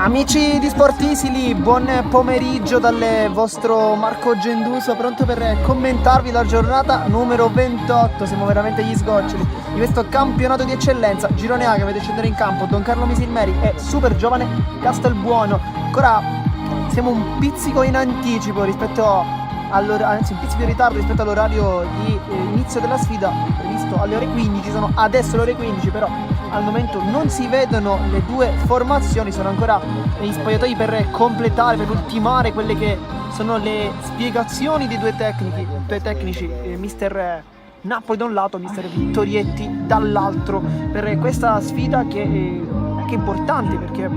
Amici di Sportisili, buon pomeriggio dal vostro Marco Genduso, pronto per commentarvi la giornata numero 28. Siamo veramente gli sgoccioli di questo campionato di eccellenza. Girone A che vede scendere in campo Don Carlo Misilmeri e super giovane Castelbuono. Ancora siamo un pizzico in anticipo rispetto anzi un pizzico in ritardo rispetto all'orario di inizio della sfida previsto alle ore 15. Sono adesso le ore 15, però al momento non si vedono le due formazioni, sono ancora negli spogliatoi per completare, per ultimare quelle che sono le spiegazioni dei due tecnici, mister Napoli da un lato, mister Vittorietti dall'altro, per questa sfida che è anche importante, perché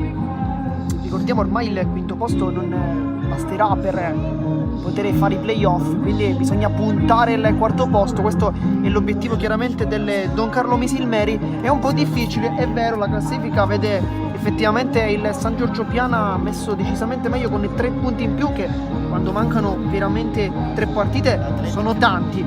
ricordiamo ormai il quinto posto non basterà per poter fare i playoff, quindi bisogna puntare al quarto posto. Questo è l'obiettivo chiaramente del Don Carlo Misilmeri. È un po' difficile, è vero, la classifica vede effettivamente il San Giorgio Piana messo decisamente meglio con 3 punti in più, che quando mancano veramente 3 partite sono tanti,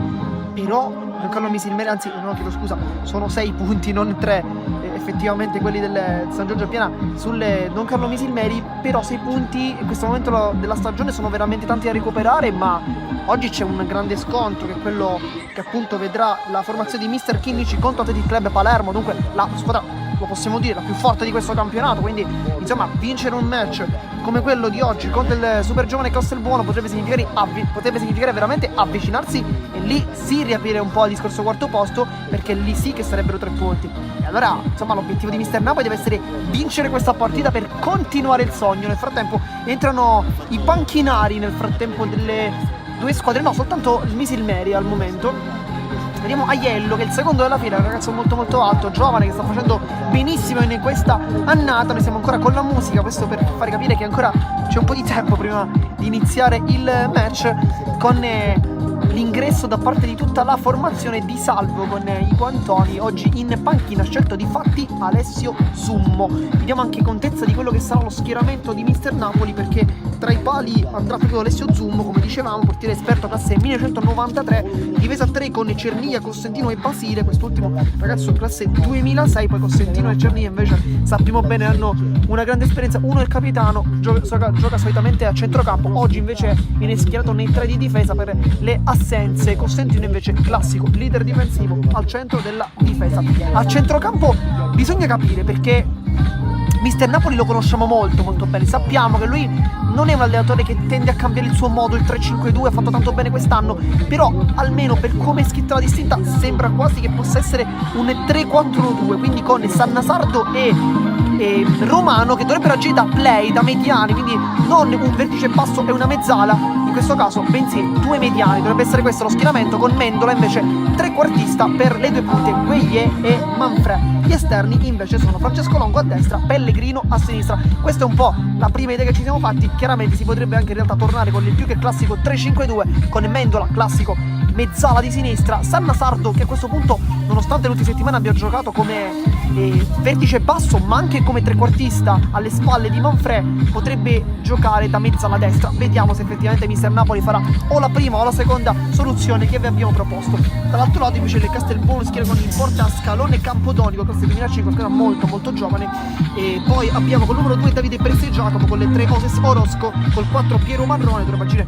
però Don Carlo Misilmeri, anzi no, chiedo scusa, sono 6 punti, non 3 effettivamente quelli del San Giorgio Piana sul Don Carlo Misilmeri, però 6 punti in questo momento della stagione sono veramente tanti da recuperare. Ma oggi c'è un grande scontro, che è quello che appunto vedrà la formazione di Mister Chinnici contro Athletic Club Palermo, dunque la squadra, lo possiamo dire, la più forte di questo campionato. Quindi insomma, vincere un match come quello di oggi contro il super giovane Castelbuono potrebbe significare veramente avvicinarsi, e lì sì riaprire un po' il discorso quarto posto, perché lì sì che sarebbero 3 punti. E allora insomma l'obiettivo di Mister Napoli deve essere vincere questa partita per continuare il sogno. Nel frattempo entrano i panchinari delle due squadre, no, soltanto il Misilmeri al momento. Vediamo Aiello, che è il secondo della fila, un ragazzo molto molto alto, giovane, che sta facendo benissimo in questa annata. Noi siamo ancora con la musica, questo per fare capire che ancora c'è un po' di tempo prima di iniziare il match, con l'ingresso da parte di tutta la formazione di salvo con i guantoni. Oggi in panchina ha scelto di fatti Alessio Zummo. Vediamo anche contezza di quello che sarà lo schieramento di Mister Napoli, perché tra i pali andrà proprio Alessio Zummo, come dicevamo, portiere esperto classe 1993, difesa 3 con Cernia, Costantino e Basile, quest'ultimo ragazzo classe 2006. Poi Costantino e Cernia invece sappiamo bene hanno una grande esperienza. Uno è il capitano, gioca solitamente a centrocampo, oggi invece viene schierato nei 3 di difesa per le assenze. Costantino invece classico leader difensivo al centro della difesa. A centrocampo bisogna capire, perché Mister Napoli lo conosciamo molto molto bene, sappiamo che lui non è un allenatore che tende a cambiare il suo modo, il 3-5-2 ha fatto tanto bene quest'anno, però almeno per come è scritta la distinta sembra quasi che possa essere un 3-4-2, quindi con Sannasardo e Romano che dovrebbero agire da play, da mediani, quindi non un vertice basso e una mezzala in questo caso, bensì 2 mediani. Dovrebbe essere questo lo schieramento, con Mendola invece trequartista per le 2 punte, Gueye e Manfred. Gli esterni invece sono Francesco Longo a destra, Pellegrino a sinistra. Questa è un po' la prima idea che ci siamo fatti. Chiaramente si potrebbe anche in realtà tornare con il più che classico 3-5-2, con Mendola classico mezzala di sinistra, Sannasardo che a questo punto, nonostante l'ultima settimana abbia giocato come vertice basso ma anche come trequartista alle spalle di Manfred, potrebbe giocare da mezzala destra. Vediamo se effettivamente Mister Napoli farà o la prima o la seconda soluzione che vi abbiamo proposto. Dall'altro lato invece il Castelbuono schiera con il porta Scalone Campodonico, classe 2005, squadra molto molto giovane. E poi abbiamo col numero 2 Davide Perese Giacomo, con le 3 Oses Orosco, col 4 Piero Marrone, dovrebbe agire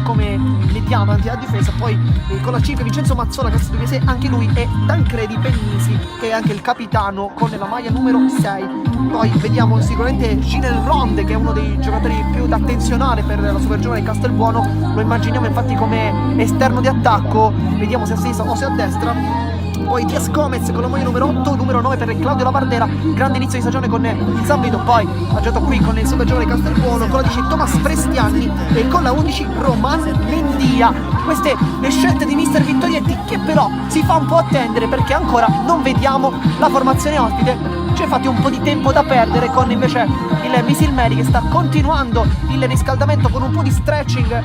come mediano a difesa. Poi con la 5 Vincenzo Mazzola, classe 2006, anche lui, e Tancredi Pennisi, che è anche il capitano con la maglia numero 6. Poi vediamo sicuramente Ginel Ronde, che è uno dei giocatori più da attenzionare per la super giovane Castelbuono. Lo immaginiamo infatti come esterno di attacco, vediamo se a sinistra o se a destra. Poi Diaz Gomez con la maglia numero 8, numero 9 per Claudio Lavardera, grande inizio di stagione con il Zambito. Poi ha giocato qui con il super giovane Castelbuono, con la 10 Thomas Prestianni e con la 11 Roman Mendia. Queste le scelte di Mister Vittorietti, che però si fa un po' attendere, perché ancora non vediamo la formazione ospite. C'è infatti un po' di tempo da perdere, con invece il Misilmeri che sta continuando il riscaldamento con un po' di stretching.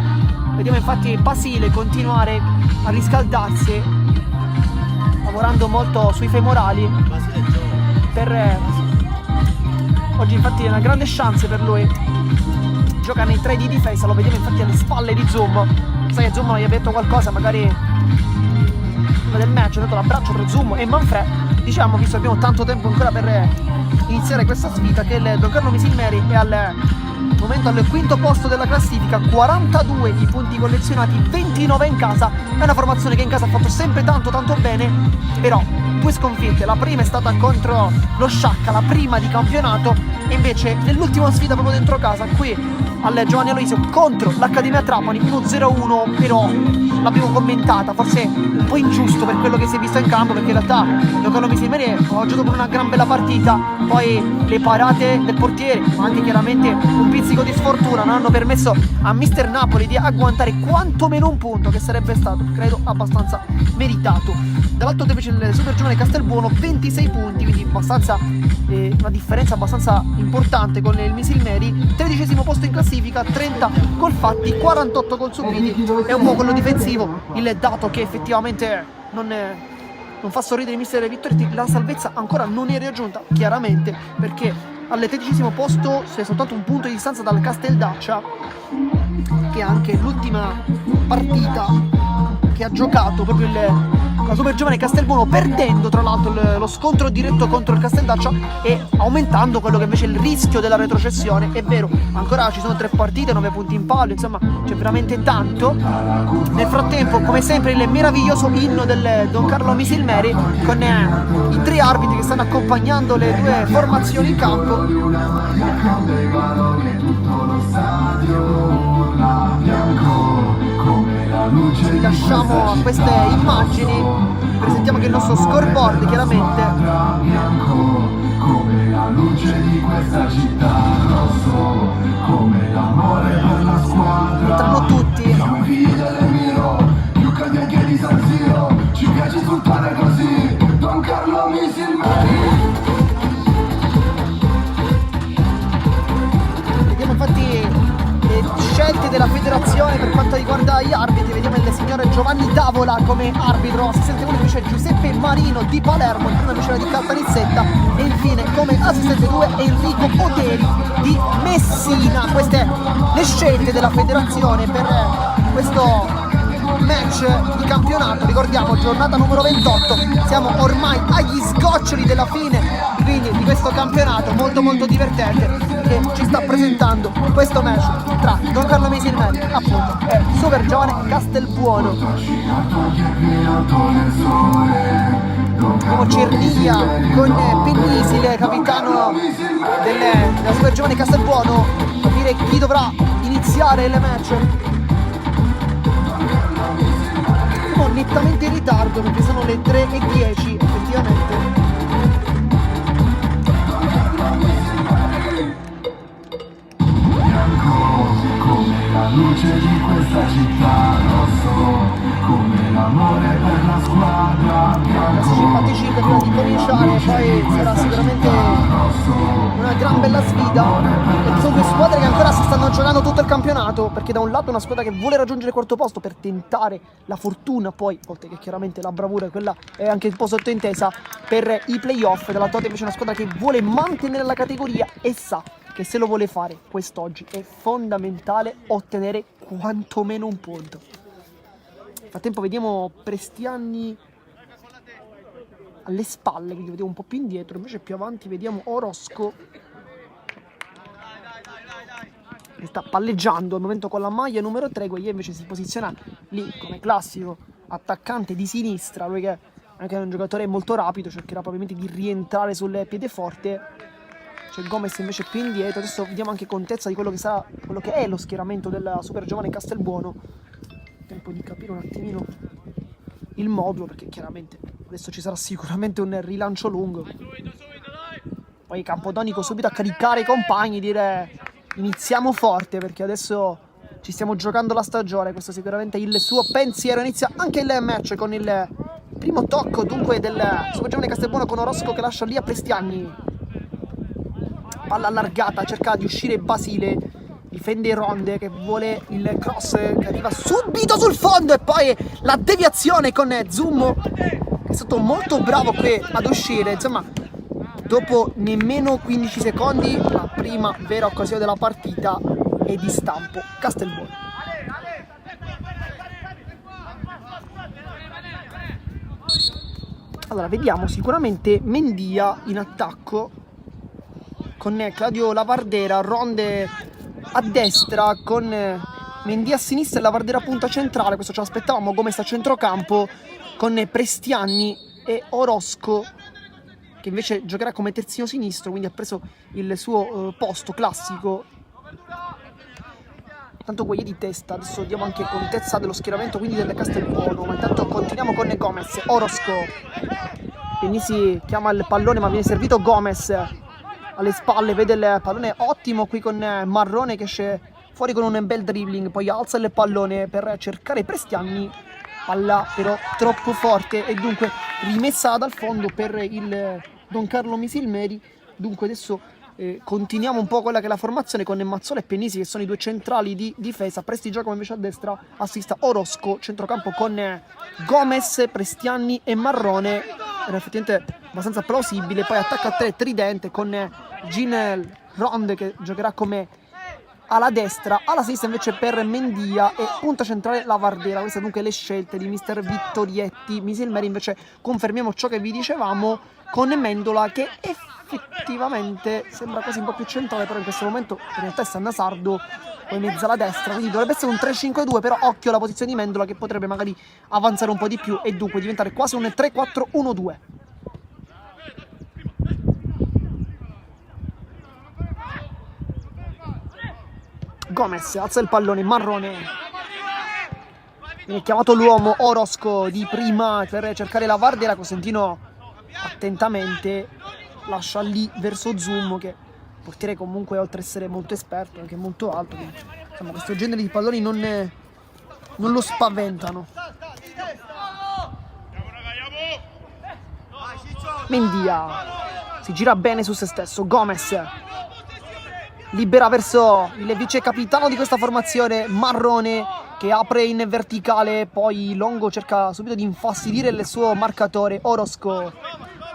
Vediamo infatti Basile continuare a riscaldarsi, lavorando molto sui femorali per oggi. Infatti è una grande chance per lui, gioca nei 3 di difesa. Lo vediamo infatti alle spalle di Zoom. Sai che Zoom gli ha detto qualcosa, magari del match, ha dato l'abbraccio tra Zoom e Manfred. Diciamo, visto che abbiamo tanto tempo ancora per iniziare questa sfida, che il Don Carlo Misilmeri è al momento al quinto posto della classifica, 42 i punti collezionati, 29 in casa. È una formazione che in casa ha fatto sempre tanto bene, però 2 sconfitte. La prima è stata contro lo Sciacca, la prima di campionato, e invece nell'ultima sfida proprio dentro casa, qui al Giovanni Aloisio contro l'Accademia Trapani, uno 0-1, però l'abbiamo commentata, forse un po' ingiusto per quello che si è visto in campo, perché in realtà Don Carlo Misilmeri ha giocato per una gran bella partita. Poi le parate del portiere, ma anche chiaramente un pizzico di sfortuna, non hanno permesso a Mister Napoli di agguantare quantomeno un punto, che sarebbe stato, credo, abbastanza meritato. Dall'altro invece il super giovane Castelbuono 26 punti, quindi abbastanza una differenza abbastanza importante con il Misilmeri, 13° posto in classifica, 30 gol fatti, 48 gol subiti. È un po' quello difensivo il dato che effettivamente non fa sorridere il mister Vittoretti. La salvezza ancora non è raggiunta, chiaramente, perché al 13° posto c'è soltanto un punto di distanza dal Casteldaccia, che anche l'ultima partita che ha giocato proprio la super giovane Castelbuono, perdendo tra l'altro lo scontro diretto contro il Casteldaccia e aumentando quello che invece è il rischio della retrocessione. È vero, ancora ci sono 3 partite, 9 punti in palio, insomma c'è veramente tanto. Nel frattempo, come sempre, il meraviglioso inno del Don Carlo Misilmeri, con i 3 arbitri che stanno accompagnando le 2 formazioni in campo. Ci lasciamo a queste immagini, presentiamo che il nostro scoreboard, chiaramente, come la luce di questa città, rosso come l'amore per la squadra. Entrano tutti. Siamo i figli dell'Emiro, più caldi anche di San Siro, ci piace sfruttare così Don Carlo Misilmeri. Vediamo infatti scelte della federazione per quanto riguarda gli arbitri. Vediamo il signore Giovanni Davola come arbitro, assistente 1 invece Giuseppe Marino di Palermo, il primo invece di Caltanissetta, e infine come assistente 2 Enrico Oderi di Messina. Queste le scelte della federazione per questo match di campionato. Ricordiamo, giornata numero 28, siamo ormai agli sgoccioli della fine, quindi, di questo campionato molto divertente che ci sta presentando questo match tra Don Carlo Misilmeri, appunto, e Super Giovane Castelbuono. Come Cernia con Pennisile, capitano della Super Giovane Castelbuono, capire chi dovrà iniziare il match. Siamo nettamente in ritardo perché sono le 3:10 effettivamente. La luce di questa città, rosso come l'amore per la squadra. Classici partecipi prima di cominciare, poi sarà sicuramente una gran bella sfida. E sono 2 squadre che ancora si stanno giocando tutto il campionato, perché da un lato una squadra che vuole raggiungere il 4° posto per tentare la fortuna, poi oltre che chiaramente la bravura, quella è anche un po' sottointesa, per i playoff. Dall'altro invece una squadra che vuole mantenere la categoria e sa che se lo vuole fare quest'oggi è fondamentale ottenere quantomeno un punto. Nel frattempo vediamo Prestiani alle spalle, quindi vediamo un po' più indietro, invece più avanti vediamo Orosco che sta palleggiando al momento con la maglia numero 3, Guagliè invece si posiziona lì come classico attaccante di sinistra, lui che anche è un giocatore molto rapido, cercherà probabilmente di rientrare sul piadeforte. C'è Gomez invece più indietro. Adesso vediamo anche contezza di quello che sarà, quello che è lo schieramento della Super Giovane Castelbuono. Tempo di capire un attimino il modulo, perché chiaramente adesso ci sarà sicuramente un rilancio lungo. Poi Campodonico subito a caricare i compagni, dire iniziamo forte perché adesso ci stiamo giocando la stagione. Questo sicuramente è il suo pensiero. Inizia anche il match con il primo tocco dunque del Super Giovane Castelbuono, con Orosco che lascia lì a Prestiani. Palla allargata, cerca di uscire Basile, difende Ronde che vuole il cross che arriva subito sul fondo, e poi la deviazione con Zummo che è stato molto bravo qui ad uscire. Insomma, dopo nemmeno 15 secondi la prima vera occasione della partita è di stampo Castelbuono. Allora vediamo sicuramente Mendia in attacco, con Claudio Lavardera, Ronde a destra con Mendy a sinistra e Lavardera punta centrale. Questo ce l'aspettavamo. Gomez a centrocampo con Prestianni e Orozco, che invece giocherà come terzino sinistro, quindi ha preso il suo posto classico. Tanto Gueye di testa. Adesso diamo anche contezza dello schieramento, quindi del Castelbuono, ma intanto continuiamo con Gomez. Orozco, Penisi chiama il pallone ma viene servito Gomez alle spalle, vede il pallone ottimo qui con Marrone che esce fuori con un bel dribbling, poi alza il pallone per cercare Prestianni, palla però troppo forte e dunque rimessa dal fondo per il Don Carlo Misilmeri. Dunque adesso continuiamo un po' quella che è la formazione con Mazzola e Penisi che sono i due centrali di difesa. Presti gioca invece a destra, assista Orozco, centrocampo con Gomez, Prestianni e Marrone. Era effettivamente abbastanza plausibile. Poi attacca a 3 tridente con Gin Ronde che giocherà come alla destra, alla sinistra invece per Mendia e punta centrale Lavardera. Queste dunque le scelte di mister Vittorietti. Misilmeri invece confermiamo ciò che vi dicevamo con Mendola che effettivamente sembra quasi un po' più centrale, però in questo momento in realtà è Sannasardo poi in mezzo alla destra, quindi dovrebbe essere un 3-5-2, però occhio alla posizione di Mendola che potrebbe magari avanzare un po' di più e dunque diventare quasi un 3-4-1-2. Gomez alza il pallone, Marrone, viene chiamato l'uomo Orozco di prima per cercare Lavardera. Cosentino attentamente lascia lì verso Zoom, che portiere comunque oltre ad essere molto esperto anche molto alto, quindi, insomma, questo genere di palloni non lo spaventano. Mendia si gira bene su se stesso, Gomez libera verso il vice capitano di questa formazione Marrone che apre in verticale, poi Longo cerca subito di infastidire il suo marcatore. Orozco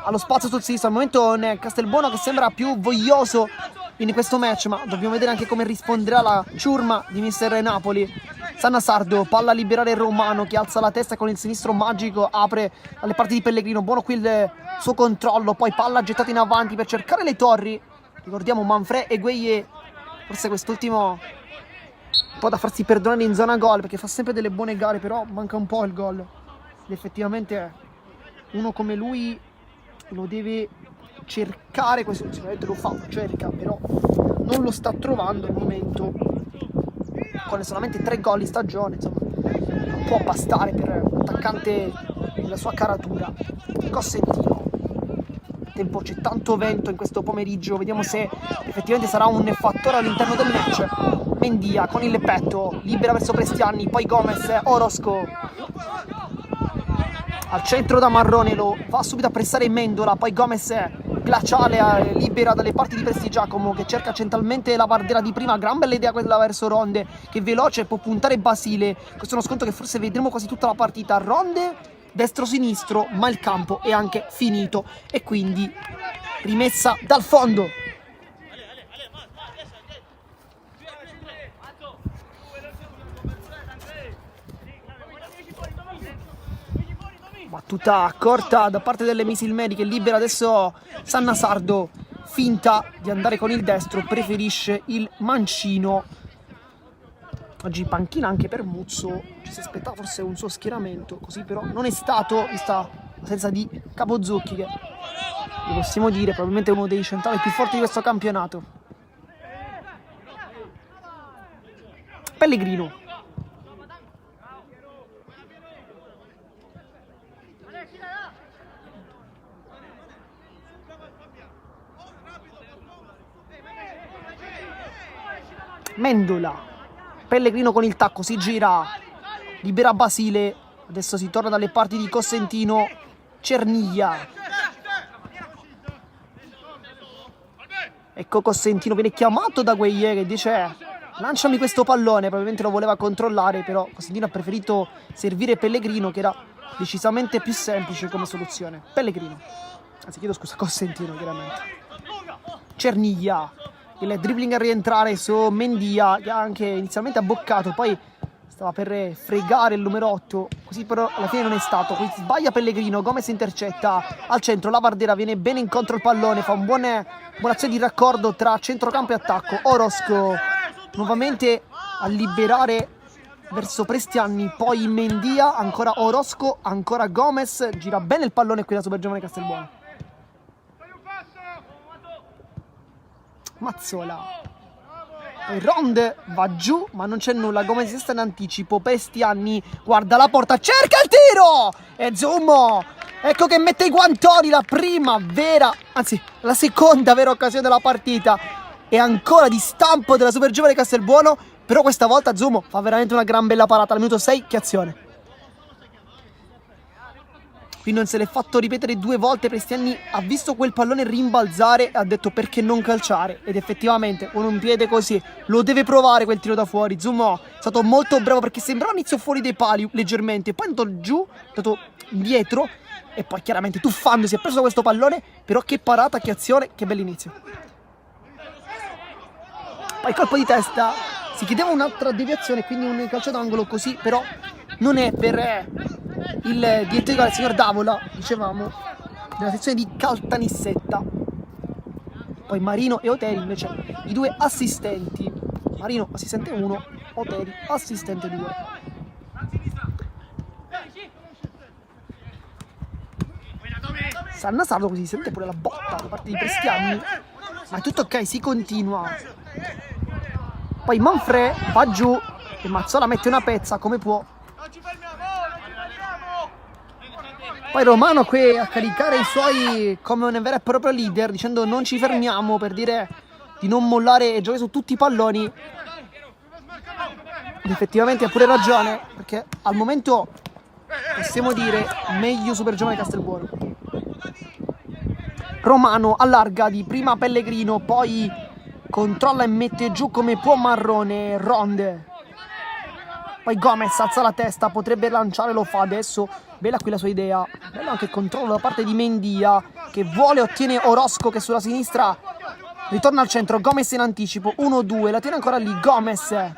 allo spazio sul sinistro, al momento un Castelbuono che sembra più voglioso in questo match, ma dobbiamo vedere anche come risponderà la ciurma di mister Napoli. Sannasardo, palla a liberare Romano che alza la testa con il sinistro magico, apre alle parti di Pellegrino, buono qui il suo controllo, poi palla gettata in avanti per cercare le torri. Ricordiamo Manfred e Gueye, forse quest'ultimo un po' da farsi perdonare in zona gol perché fa sempre delle buone gare, però manca un po' il gol ed effettivamente uno come lui lo deve cercare, questo sicuramente lo fa, cerca, però non lo sta trovando al momento, con solamente 3 gol in stagione, insomma non può bastare per un attaccante della sua caratura. Cosentino, tempo, c'è tanto vento in questo pomeriggio, vediamo se effettivamente sarà un fattore all'interno del match. Mendia con il petto, libera verso Prestianni, poi Gomez, Orozco al centro da Marrone, lo va subito a pressare Mendola, poi Gomez glaciale, libera dalle parti di Prestigiacomo che cerca centralmente la Lavardera di prima. Gran bella idea quella verso Ronde che è veloce, può puntare Basile. Questo è uno sconto che forse vedremo quasi tutta la partita. Ronde destro-sinistro, ma il campo è anche finito e quindi rimessa dal fondo. Battuta corta da parte delle Misilmeri che libera adesso Sannasardo, finta di andare con il destro, preferisce il mancino. Oggi panchina anche per Muzzo, ci si aspettava forse un suo schieramento, così però non è stato, vista l'assenza di Capozzucchi che, lo possiamo dire, probabilmente uno dei centrali più forti di questo campionato. Pellegrino. Mendola, Pellegrino con il tacco, si gira, libera Basile, adesso si torna dalle parti di Cosentino, Cerniglia, ecco Cosentino, viene chiamato da Gueye che dice lanciami questo pallone, probabilmente lo voleva controllare, però Cosentino ha preferito servire Pellegrino che era decisamente più semplice come soluzione. Pellegrino, anzi chiedo scusa, Cosentino chiaramente. Cerniglia, il dribbling a rientrare su Mendia che ha anche inizialmente abboccato, poi stava per fregare il numero 8, così però alla fine non è stato. Qui sbaglia Pellegrino, Gomez intercetta al centro, la Vardera viene bene incontro il pallone, fa buona azione di raccordo tra centrocampo e attacco. Orosco nuovamente a liberare verso Prestiani, poi Mendia, ancora Orosco, ancora Gomez, gira bene il pallone qui da Super Giovane Castelbuono. Mazzola. Poi Ronde va giù, ma non c'è nulla. Gomez si sta in anticipo. Prestiani guarda la porta, cerca il tiro! E Zumo, ecco che mette i guantoni. La prima vera, anzi la seconda vera occasione della partita. E ancora di stampo della Super Giovane Castelbuono. Però questa volta Zumo fa veramente una gran bella parata. Al minuto 6, che azione! Qui non se l'è fatto ripetere 2 volte. Prestiani ha visto quel pallone rimbalzare e ha detto perché non calciare. Ed effettivamente con un piede così lo deve provare quel tiro da fuori. Zumo è stato molto bravo perché sembrava inizio fuori dai pali leggermente. Poi è andato giù, è andato dietro e poi chiaramente tuffandosi ha preso questo pallone. Però che parata, che azione, che bell'inizio. Poi colpo di testa. Si chiedeva un'altra deviazione, quindi un calcio d'angolo così, però non è per il direttore, il signor Davola, dicevamo, della sezione di Caltanissetta. Poi Marino e Oteri invece i 2 assistenti. Marino assistente 1, Oteri assistente 2. Sannasardo così si sente pure la botta da parte di Prestiani, ma è tutto ok, si continua. Poi Manfred va giù e Mazzola mette una pezza come può. Poi Romano qui a caricare i suoi come un vero e proprio leader, dicendo non ci fermiamo, per dire di non mollare e giocare su tutti i palloni. Ed effettivamente ha pure ragione, perché al momento possiamo dire meglio Super Giovane Castelbuono. Romano allarga di prima Pellegrino, poi controlla e mette giù come può Marrone. Ronde. Poi Gomez alza la testa, potrebbe lanciare, lo fa adesso. Bella qui la sua idea. Bello anche il controllo da parte di Mendia, che vuole, ottiene Orosco che sulla sinistra ritorna al centro. Gomez in anticipo, 1-2, la tiene ancora lì Gomez. Nel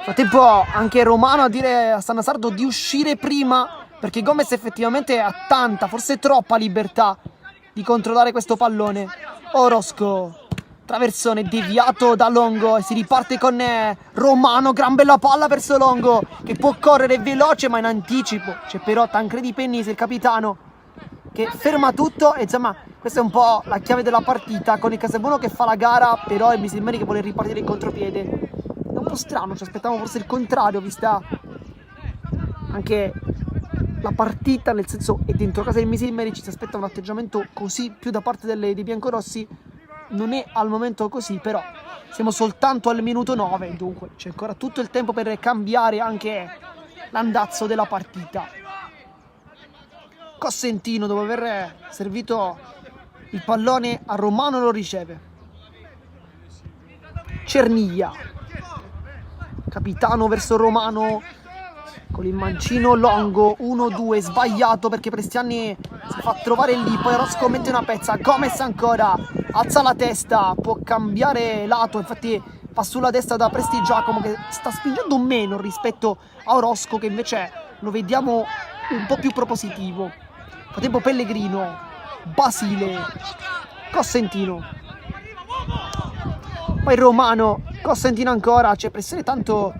frattempo anche Romano a dire a Sannasardo di uscire prima, perché Gomez effettivamente ha tanta, forse troppa libertà di controllare questo pallone. Orosco, traversone deviato da Longo e si riparte con Romano, gran bella palla verso Longo che può correre veloce ma in anticipo. C'è però Tancredi Pennis, il capitano, che ferma tutto e insomma questa è un po' la chiave della partita, con il Castelbuono che fa la gara, però il Misilmeri che vuole ripartire in contropiede. È un po' strano, ci aspettavamo forse il contrario, vista anche la partita, nel senso è dentro casa del Misilmeri, ci si aspetta un atteggiamento così più da parte dei biancorossi. Non è al momento così, però siamo soltanto al minuto 9, dunque c'è ancora tutto il tempo per cambiare anche l'andazzo della partita. Cossentino, dopo aver servito il pallone a Romano, lo riceve. Cerniglia, capitano verso Romano con il mancino Longo, 1-2, sbagliato perché Prestiani si fa trovare lì, poi Orosco mette una pezza, Gomez ancora, alza la testa, può cambiare lato, infatti fa sulla destra da Presti Giacomo che sta spingendo meno rispetto a Orosco che invece lo vediamo un po' più propositivo. Nel frattempo Pellegrino, Basile, Cossentino, poi Romano, Cossentino ancora, c'è pressione, tanto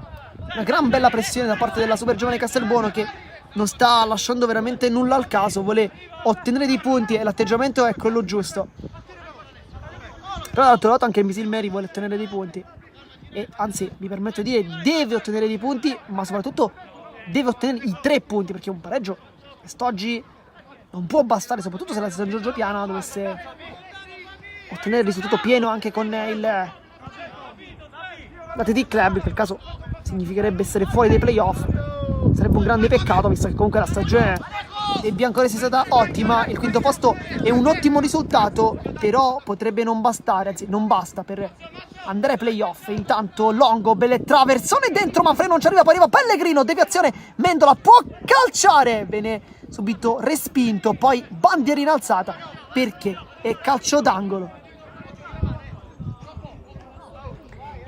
una gran bella pressione da parte della Super Giovane Castelbuono che non sta lasciando veramente nulla al caso, vuole ottenere dei punti e l'atteggiamento è quello giusto. Però dall'altro lato anche il Misilmeri vuole ottenere dei punti e anzi mi permetto di dire deve ottenere dei punti, ma soprattutto deve ottenere i 3 punti, perché un pareggio quest'oggi non può bastare, soprattutto se la San Giorgio Piana dovesse ottenere il risultato pieno anche con l'Athletic Club. In quel caso significherebbe essere fuori dai playoff, sarebbe un grande peccato visto che comunque la stagione dei biancorossi è stata ottima. Il quinto posto è un ottimo risultato, però potrebbe non bastare, anzi non basta per andare ai playoff. Intanto Longo, belle traversone dentro, Manfred non ci arriva, poi arriva Pellegrino, deviazione, Mendola può calciare, viene subito respinto, poi bandiera in alzata perché è calcio d'angolo.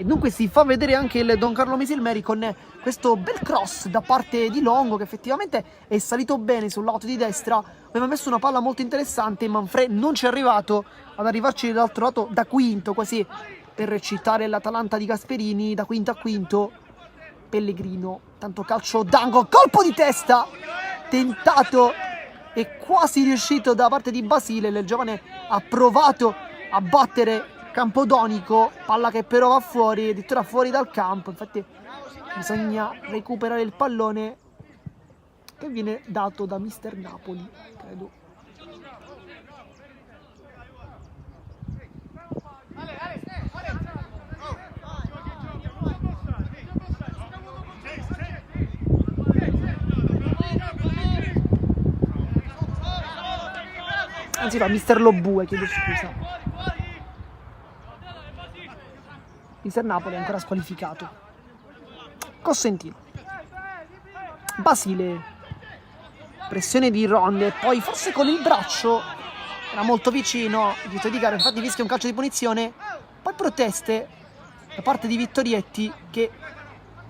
E dunque si fa vedere anche il Don Carlo Misilmeri con questo bel cross da parte di Longo, che effettivamente è salito bene sul lato di destra. Aveva messo una palla molto interessante, Manfrè non ci è arrivato ad arrivarci dall'altro lato da quinto, quasi per citare l'Atalanta di Gasperini, da quinto a quinto. Pellegrino, tanto calcio d'angolo, colpo di testa tentato e quasi riuscito da parte di Basile. Il giovane ha provato a battere Campodonico, palla che però va fuori, addirittura fuori dal campo. Infatti bisogna recuperare il pallone che viene dato da Mister Napoli, credo. Anzi no, Mister Lobue, chiedo scusa. Mister Napoli è ancora squalificato. Cosentino. Basile. Pressione di Ronde. Poi forse con il braccio era molto vicino. Dito di gara, infatti fischia un calcio di punizione. Poi proteste da parte di Vittorietti, che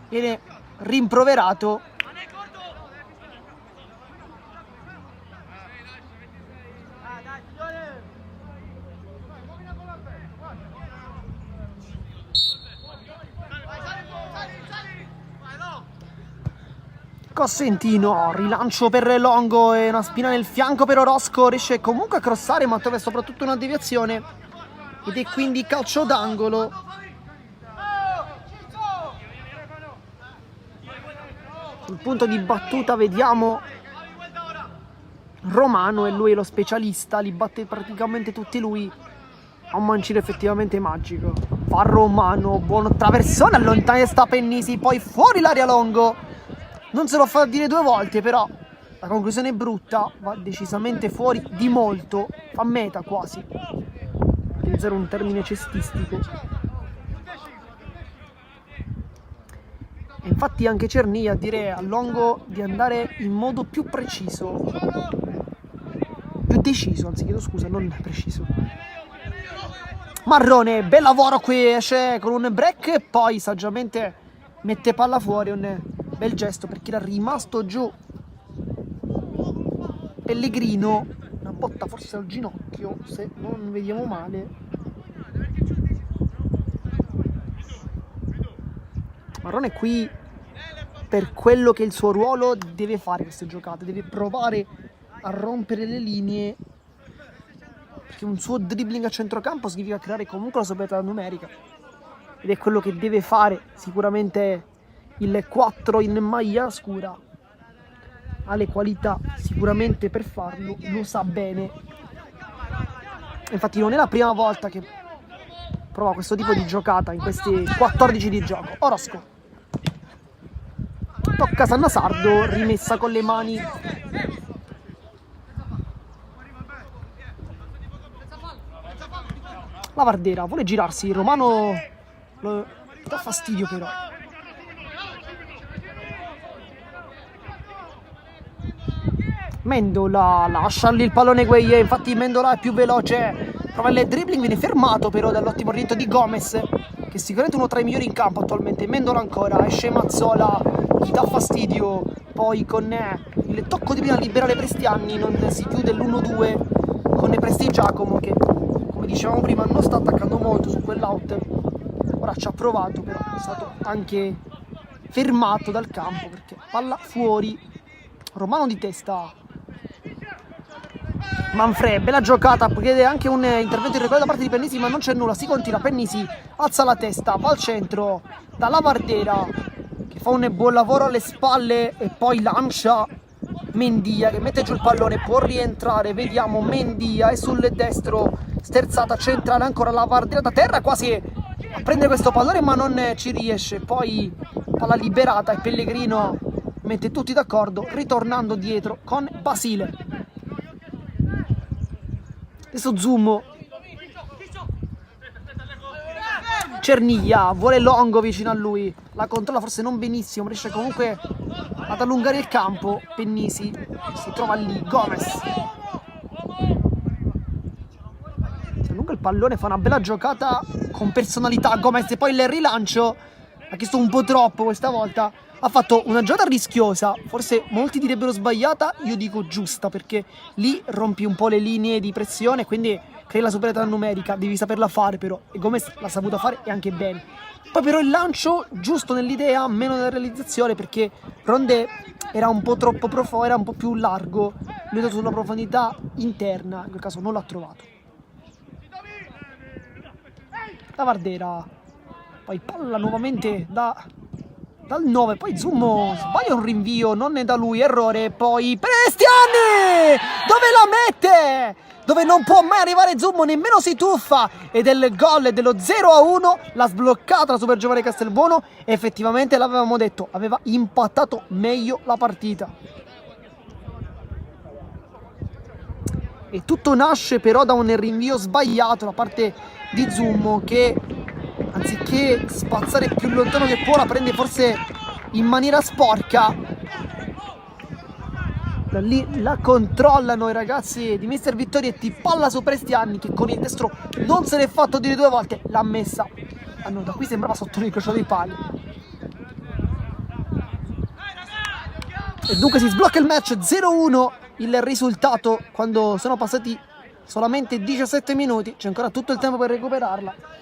viene rimproverato. Cosentino, rilancio per Longo e una spina nel fianco per Orosco, riesce comunque a crossare ma trova soprattutto una deviazione ed è quindi calcio d'angolo. Sul punto di battuta vediamo Romano e lui è lo specialista, li batte praticamente tutti lui. Ha un mancino effettivamente magico. Fa Romano, buono traversone, allontana sta Pennisi, poi fuori l'area Longo. Non se lo fa dire due volte, però la conclusione è brutta, va decisamente fuori di molto, fa meta quasi, per utilizzare un termine cestistico. E infatti anche Cernia direi a Longo di andare in modo più preciso, più deciso, anzi chiedo scusa, non preciso. Marrone, bel lavoro qui, esce con un break e poi saggiamente mette palla fuori, un bel gesto perché era rimasto giù Pellegrino, una botta forse al ginocchio se non vediamo male. Marrone qui per quello che è il suo ruolo deve fare queste giocate, deve provare a rompere le linee, perché un suo dribbling a centrocampo significa creare comunque la superiorità numerica ed è quello che deve fare sicuramente il 4 in maglia scura. Ha le qualità sicuramente per farlo, lo sa bene. Infatti non è la prima volta che prova questo tipo di giocata in questi 14 di gioco. Orosco tocca Sannasardo, rimessa con le mani. La Vardera vuole girarsi, Romano lo dà fastidio però. Mendola lascia lì il pallone Gueye, infatti Mendola è più veloce, prova il dribbling, viene fermato però dall'ottimo rinvio di Gomez, che è sicuramente uno tra i migliori in campo attualmente. Mendola ancora, esce Mazzola, gli dà fastidio, poi con il tocco di prima a liberare Prestianni non si chiude l'1-2 con Presti Giacomo che, come dicevamo prima, non sta attaccando molto su quell'out. Ora ci ha provato, però è stato anche fermato dal campo perché palla fuori. Romano di testa, Manfrè, bella giocata, chiede anche un intervento irregolare da parte di Pennisi ma non c'è nulla, si continua. Pennisi alza la testa, va al centro dalla Vardera che fa un buon lavoro alle spalle e poi lancia Mendia che mette giù il pallone, può rientrare, vediamo Mendia è sul destro, sterzata centrale ancora la Vardera da terra quasi a prendere questo pallone ma non ci riesce, poi palla liberata e Pellegrino mette tutti d'accordo ritornando dietro con Basile. Adesso Zummo, Cerniglia, vuole Longo vicino a lui, la controlla forse non benissimo, riesce comunque ad allungare il campo. Pennisi si trova lì, Gomez si allunga il pallone, fa una bella giocata con personalità Gomez, e poi il rilancio ha chiesto un po' troppo questa volta. Ha fatto una giocata rischiosa, forse molti direbbero sbagliata, io dico giusta, perché lì rompi un po' le linee di pressione, quindi crei la superiorità numerica, devi saperla fare però, e Gomez l'ha saputa fare e anche bene. Poi però il lancio giusto nell'idea, meno nella realizzazione, perché Ronde era un po' troppo profondo, era un po' più largo, lui ha dato una profondità interna, in quel caso non l'ha trovato. La Vardera, poi palla nuovamente dal 9, poi Zummo sbaglia un rinvio, non è da lui, errore, poi Prestiani! Dove la mette? Dove non può mai arrivare Zummo, nemmeno si tuffa, ed è il gol dello 0-1, l'ha sbloccata la super giovane Castelbuono, e effettivamente l'avevamo detto, aveva impattato meglio la partita. E tutto nasce però da un rinvio sbagliato da parte di Zummo, che anziché spazzare più lontano che può la prende forse in maniera sporca. Da lì la controllano i ragazzi di Mister Vittorietti, palla su Prestiani che con il destro non se l'è fatto dire 2 volte, l'ha messa. No, da qui sembrava sotto l'incrocio dei pali. E dunque si sblocca il match, 0-1 il risultato quando sono passati solamente 17 minuti, c'è ancora tutto il tempo per recuperarla.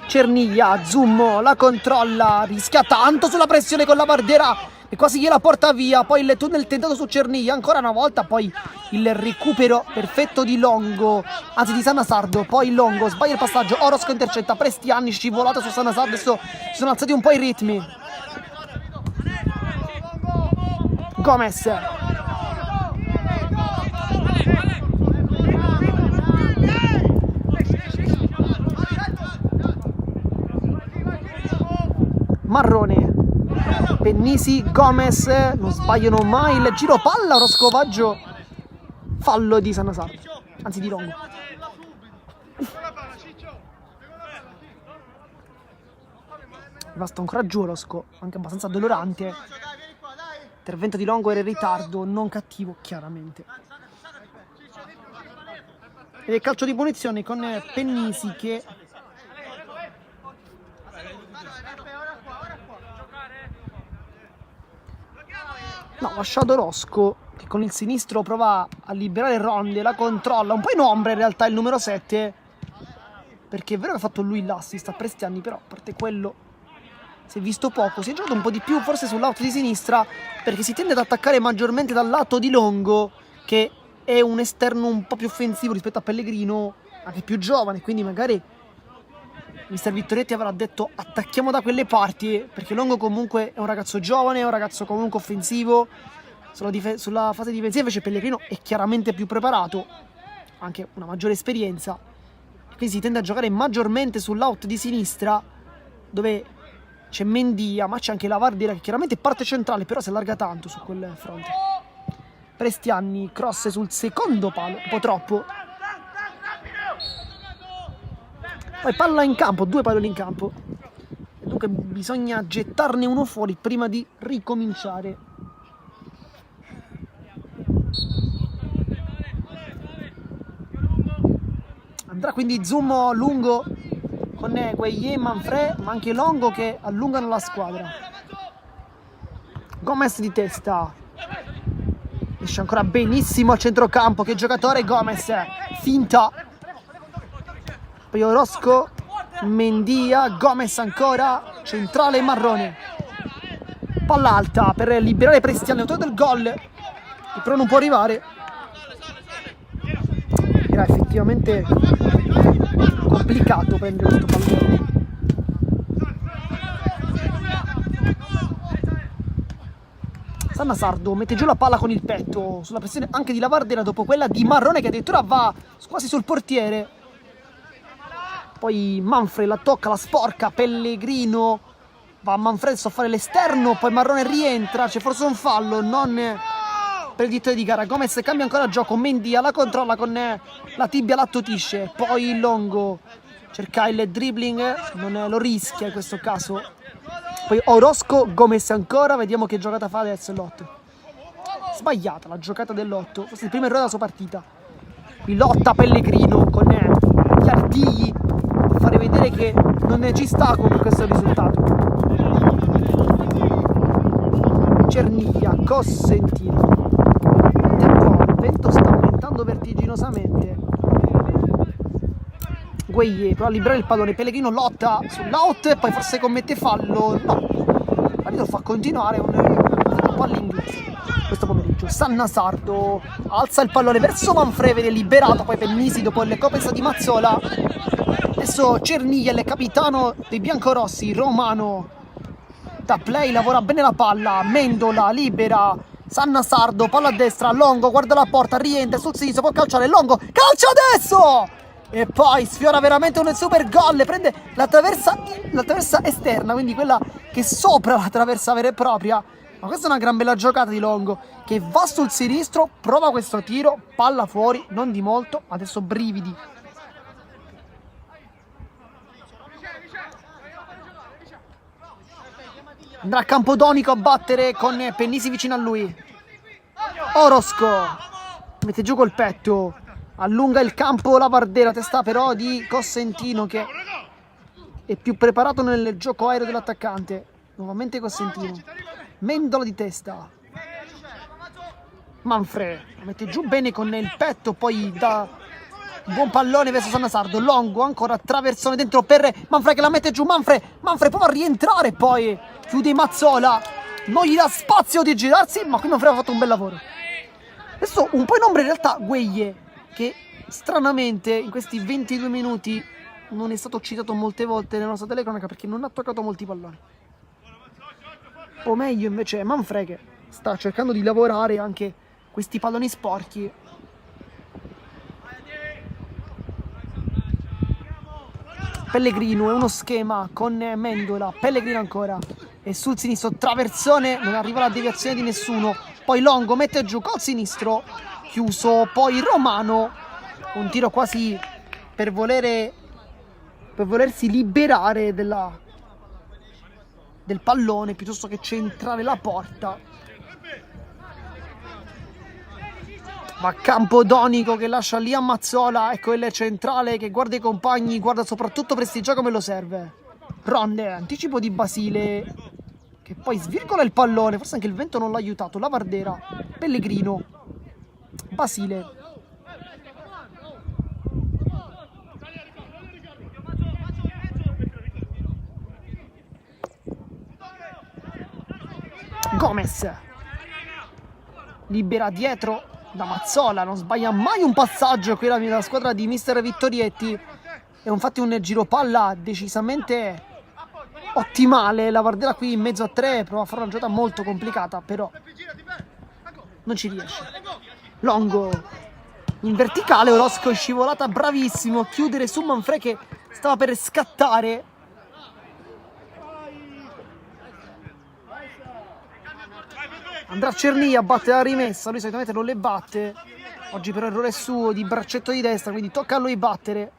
Cerniglia, Zummo la controlla, rischia tanto sulla pressione con la Vardera e quasi gliela porta via, poi il tunnel tentato su Cerniglia ancora una volta, poi il recupero perfetto di Longo, anzi di Sanasardo, poi Longo sbaglia il passaggio, Orosco intercetta, Prestiani scivolata su Sanasardo, adesso si sono alzati un po' i ritmi. Gomez, Marrone, Pennisi, Gomez, non sbagliano mai il giro palla, Orosco Vaggio, fallo di Sanasardo, anzi di Longo. Rimasto ancora giù Orosco, anche abbastanza dolorante. Intervento di Longo era in ritardo, non cattivo chiaramente. Ed è calcio di punizione con Pennisi che no, lasciato Orosco che con il sinistro prova a liberare Ronde, la controlla, un po' in ombra in realtà il numero 7, perché è vero che ha fatto lui l'assist a Prestiani, però a parte quello si è visto poco, si è giocato un po' di più forse sul lato di sinistra, perché si tende ad attaccare maggiormente dal lato di Longo, che è un esterno un po' più offensivo rispetto a Pellegrino, anche più giovane, quindi magari Mister Vittorietti avrà detto attacchiamo da quelle parti, perché Longo comunque è un ragazzo giovane, è un ragazzo comunque offensivo, sulla fase difensiva invece Pellegrino è chiaramente più preparato, anche una maggiore esperienza, quindi si tende a giocare maggiormente sull'out di sinistra, dove c'è Mendia, ma c'è anche la Vardera che chiaramente è parte centrale, però si allarga tanto su quel fronte. Prestiani, cross sul secondo palo, un po' troppo. Poi palla in campo, 2 palloni in campo. E dunque bisogna gettarne uno fuori prima di ricominciare. Andrà quindi Zummo lungo con Gueye, Manfred, ma anche Longo che allungano la squadra. Gomez di testa, esce ancora benissimo al centrocampo, che giocatore Gomez, finta, poi Orosco, Mendia, Gomez ancora, centrale Marrone, palla alta per liberare Prestiani, autore del gol, che però non può arrivare. Era effettivamente complicato prendere questo pallone. Sanasardo mette giù la palla con il petto sulla pressione anche di la Vardera dopo quella di Marrone che addirittura va quasi sul portiere. Poi Manfred la tocca, la sporca, Pellegrino va a Manfred a fare l'esterno, poi Marrone rientra, c'è forse un fallo, non per il direttore di gara. Gomez cambia ancora gioco, Mendia la controlla con la tibia, l'attutisce, poi Longo cerca il dribbling, non lo rischia in questo caso. Poi Orosco, Gomez ancora, vediamo che giocata fa adesso l'8. Sbagliata la giocata dell'8, forse il primo errore della sua partita. Lotta Pellegrino con gli artigli a fare vedere che non ne ci sta con questo risultato. Cerniglia, Cosentino. Attenzione, il vento sta aumentando vertiginosamente. Gueye prova a liberare il pallone, Pellegrino lotta sull'out e poi forse commette fallo. No, lo fa continuare un po' all'inglese questo pomeriggio. Sannasardo alza il pallone verso Manfrè, viene liberato, poi Pennisi dopo il copesa di Mazzola. Adesso Cerniglia, il capitano dei biancorossi, Romano da play, lavora bene la palla, Mendola libera Sannasardo, palla a destra, Longo guarda la porta, rientra sul sinistro, può calciare, Longo calcia adesso! E poi sfiora veramente un super gol, prende la traversa esterna, quindi quella che sopra la traversa vera e propria. Ma questa è una gran bella giocata di Longo, che va sul sinistro, prova questo tiro, palla fuori, non di molto, adesso brividi. Andrà a Campodonico a battere con Pennisi vicino a lui. Orosco mette giù col petto, allunga il campo la Vardera, testa però di Cosentino che è più preparato nel gioco aereo dell'attaccante. Nuovamente Cosentino, Mendola di testa, Manfrè la mette giù bene con il petto, poi da buon pallone verso Sannasardo, Longo ancora traversone dentro per Manfrè che la mette giù, Manfrè prova a rientrare, poi chiude Mazzola, non gli dà spazio di girarsi, ma qui Manfrè ha fatto un bel lavoro. Adesso un po' in ombra in realtà Gueye, che stranamente in questi 22 minuti non è stato citato molte volte nella nostra telecronaca perché non ha toccato molti palloni. O meglio invece Manfrè che sta cercando di lavorare anche questi palloni sporchi. Pellegrino è uno schema con Mendola, Pellegrino ancora e sul sinistro traversone, non arriva la deviazione di nessuno, poi Longo mette giù col sinistro, chiuso, poi Romano, un tiro quasi per volersi liberare del pallone piuttosto che centrare la porta. Va Campodonico che lascia lì a Mazzola, ecco il centrale che guarda i compagni, guarda soprattutto Prestiggia come lo serve. Ronde, anticipo di Basile che poi svirgola il pallone, forse anche il vento non l'ha aiutato, la Vardera, Pellegrino, Basile. Gomez libera dietro da Mazzola, non sbaglia mai un passaggio qui la squadra di mister Vittorietti. È infatti un giro palla decisamente ottimale, la Vardera qui in mezzo a tre prova a fare una giocata molto complicata, però non ci riesce. Longo in verticale, Orosco è scivolata, bravissimo a chiudere su Manfrè che stava per scattare. Andrà Cerniglia a battere la rimessa, lui solitamente non le batte, oggi per errore suo di braccetto di destra, quindi tocca a lui battere.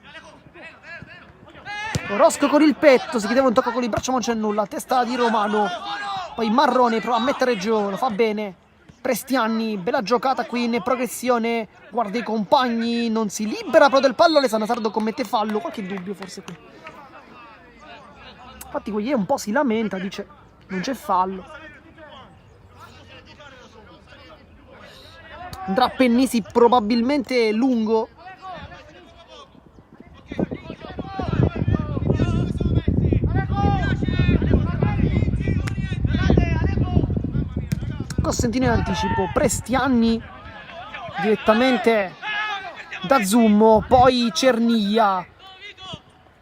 Orosco con il petto, si chiedeva un tocco con il braccio ma non c'è nulla, testa di Romano, poi Marrone prova a mettere giù, lo fa bene. Prestianni, bella giocata qui in progressione, guarda i compagni, non si libera però del pallone, Sannasardo commette fallo, qualche dubbio forse qui. Infatti Gueye un po' si lamenta, dice non c'è fallo. Andrà Pennisi probabilmente lungo. Cosentino in anticipo, Prestianni direttamente da Zummo, poi Cerniglia.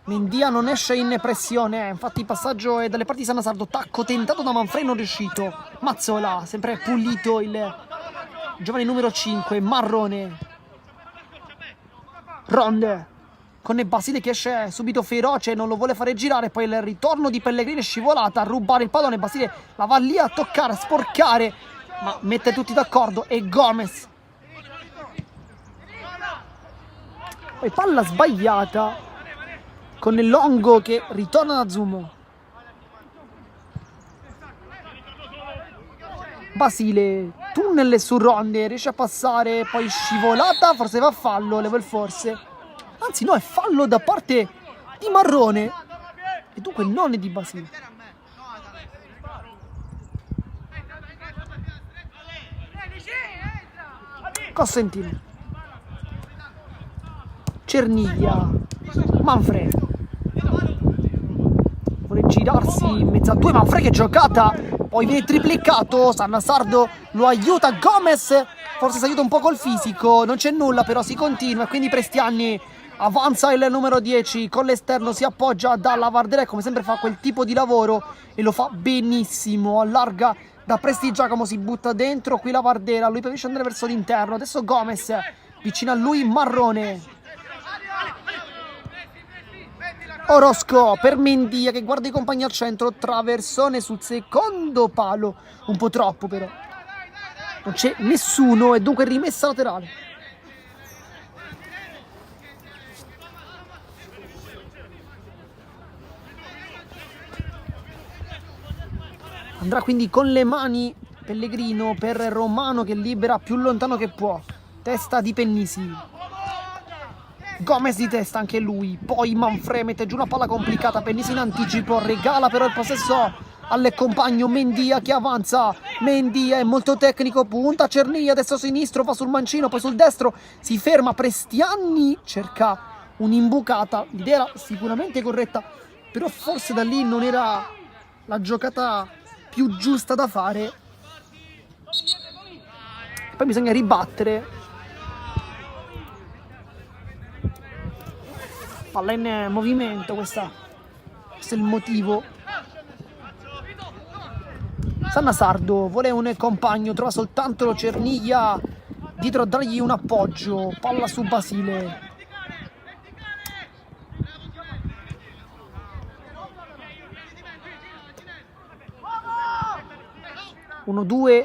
Mendia non esce in pressione, infatti il passaggio è dalle parti di Sannasardo, tacco tentato da Manfrè non riuscito. Mazzola, sempre pulito il giovane numero 5, Marrone. Ronde con Basile che esce subito feroce, non lo vuole fare girare, poi il ritorno di Pellegrini, scivolata a rubare il pallone, Basile la va lì a toccare, a sporcare, ma mette tutti d'accordo, e Gomez. Poi palla sbagliata con il Longo che ritorna da Zummo. Basile, tunnel su Ronde, riesce a passare, poi scivolata, forse va a fallo, level forse. Anzi no, è fallo da parte di Marrone e dunque non è di Basile. Cosentino, Cerniglia, Manfred vuole girarsi in mezzo a due, Manfred che giocata, poi viene triplicato, Sannasardo lo aiuta, Gomez forse si aiuta un po' col fisico, non c'è nulla però si continua, quindi Prestiani avanza il numero 10, con l'esterno si appoggia dalla Varderè, come sempre fa quel tipo di lavoro e lo fa benissimo, allarga da Presti Giacomo, si butta dentro, qui la Vardera, lui preferisce andare verso l'interno, adesso Gomez, vicino a lui Marrone. Orosco per Mendia che guarda i compagni al centro, traversone sul secondo palo, un po' troppo però, non c'è nessuno e dunque rimessa laterale. Andrà quindi con le mani Pellegrino per Romano che libera più lontano che può. Testa di Pennisi. Gomez di testa anche lui. Poi Manfred mette giù una palla complicata. Pennisi in anticipo. Regala però il possesso al compagno Mendia che avanza. Mendia è molto tecnico. Punta Cerniglia destro-sinistro. Va sul mancino. Poi sul destro. Si ferma Prestiani. Cerca un'imbucata. L'idea era sicuramente corretta. Però forse da lì non era la giocata più giusta da fare. Poi bisogna ribattere. Palla in movimento, questo è il motivo. Sannasardo vuole un compagno, trova soltanto Cerniglia dietro a dargli un appoggio. Palla su Basile. Uno, due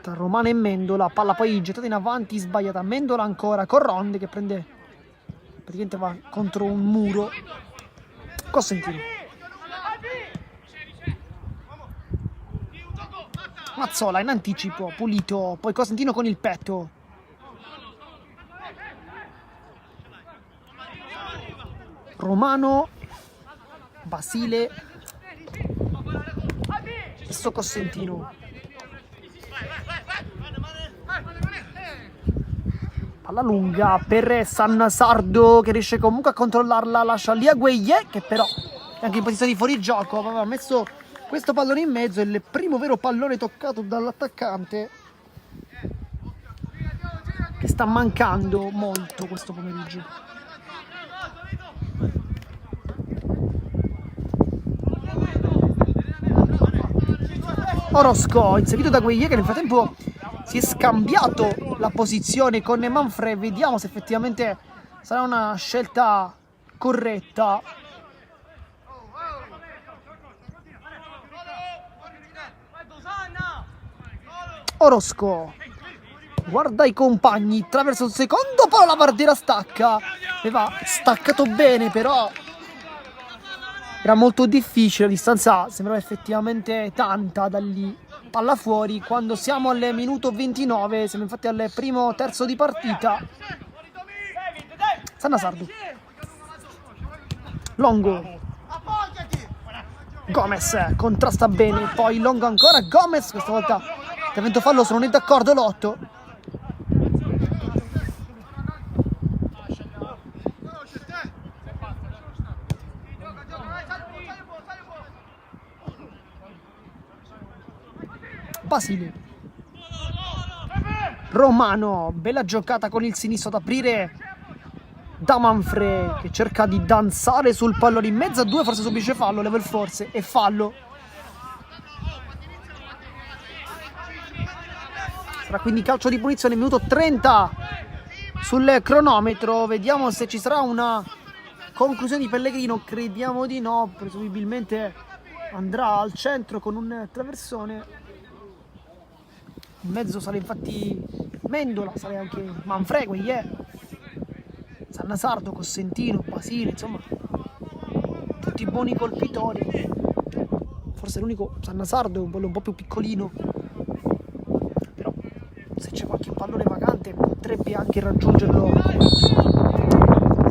tra Romano e Mendola, palla poi gettata in avanti, sbagliata. Mendola ancora con Ronde che prende, praticamente va contro un muro. Cosentino, Mazzola in anticipo, pulito, poi Cosentino con il petto. Romano, Basile, adesso Cosentino. Palla lunga per Sannasardo che riesce comunque a controllarla, lascia lì a Gueye che però è anche in posizione di fuorigioco, aveva messo questo pallone in mezzo, è il primo vero pallone toccato dall'attaccante che sta mancando molto questo pomeriggio. Orosco inseguito da Gueye che nel frattempo si è scambiato la posizione con Manfred. Vediamo se effettivamente sarà una scelta corretta. Orosco guarda i compagni, attraverso il secondo palo la Vardera stacca. Aveva staccato bene però era molto difficile, la distanza sembrava effettivamente tanta da lì. Palla fuori quando siamo al minuto 29, siamo infatti al primo terzo di partita. Sannasardo, Longo, Gomez contrasta bene, poi Longo ancora, Gomez questa volta intervento falloso, non è d'accordo Lotto. Basile, Romano, bella giocata con il sinistro ad aprire da Manfred che cerca di danzare sul pallone in mezzo a due, forse subisce fallo, level forse e fallo. Sarà quindi calcio di punizione, minuto 30 sul cronometro, vediamo se ci sarà una conclusione di Pellegrino, crediamo di no, presumibilmente andrà al centro con un traversone. In mezzo sale infatti Mendola, sale anche Manfred, Sannasardo, Cosentino, Basile, insomma tutti buoni colpitori. Forse l'unico Sannasardo è un po' più piccolino se c'è qualche pallone vacante potrebbe anche raggiungerlo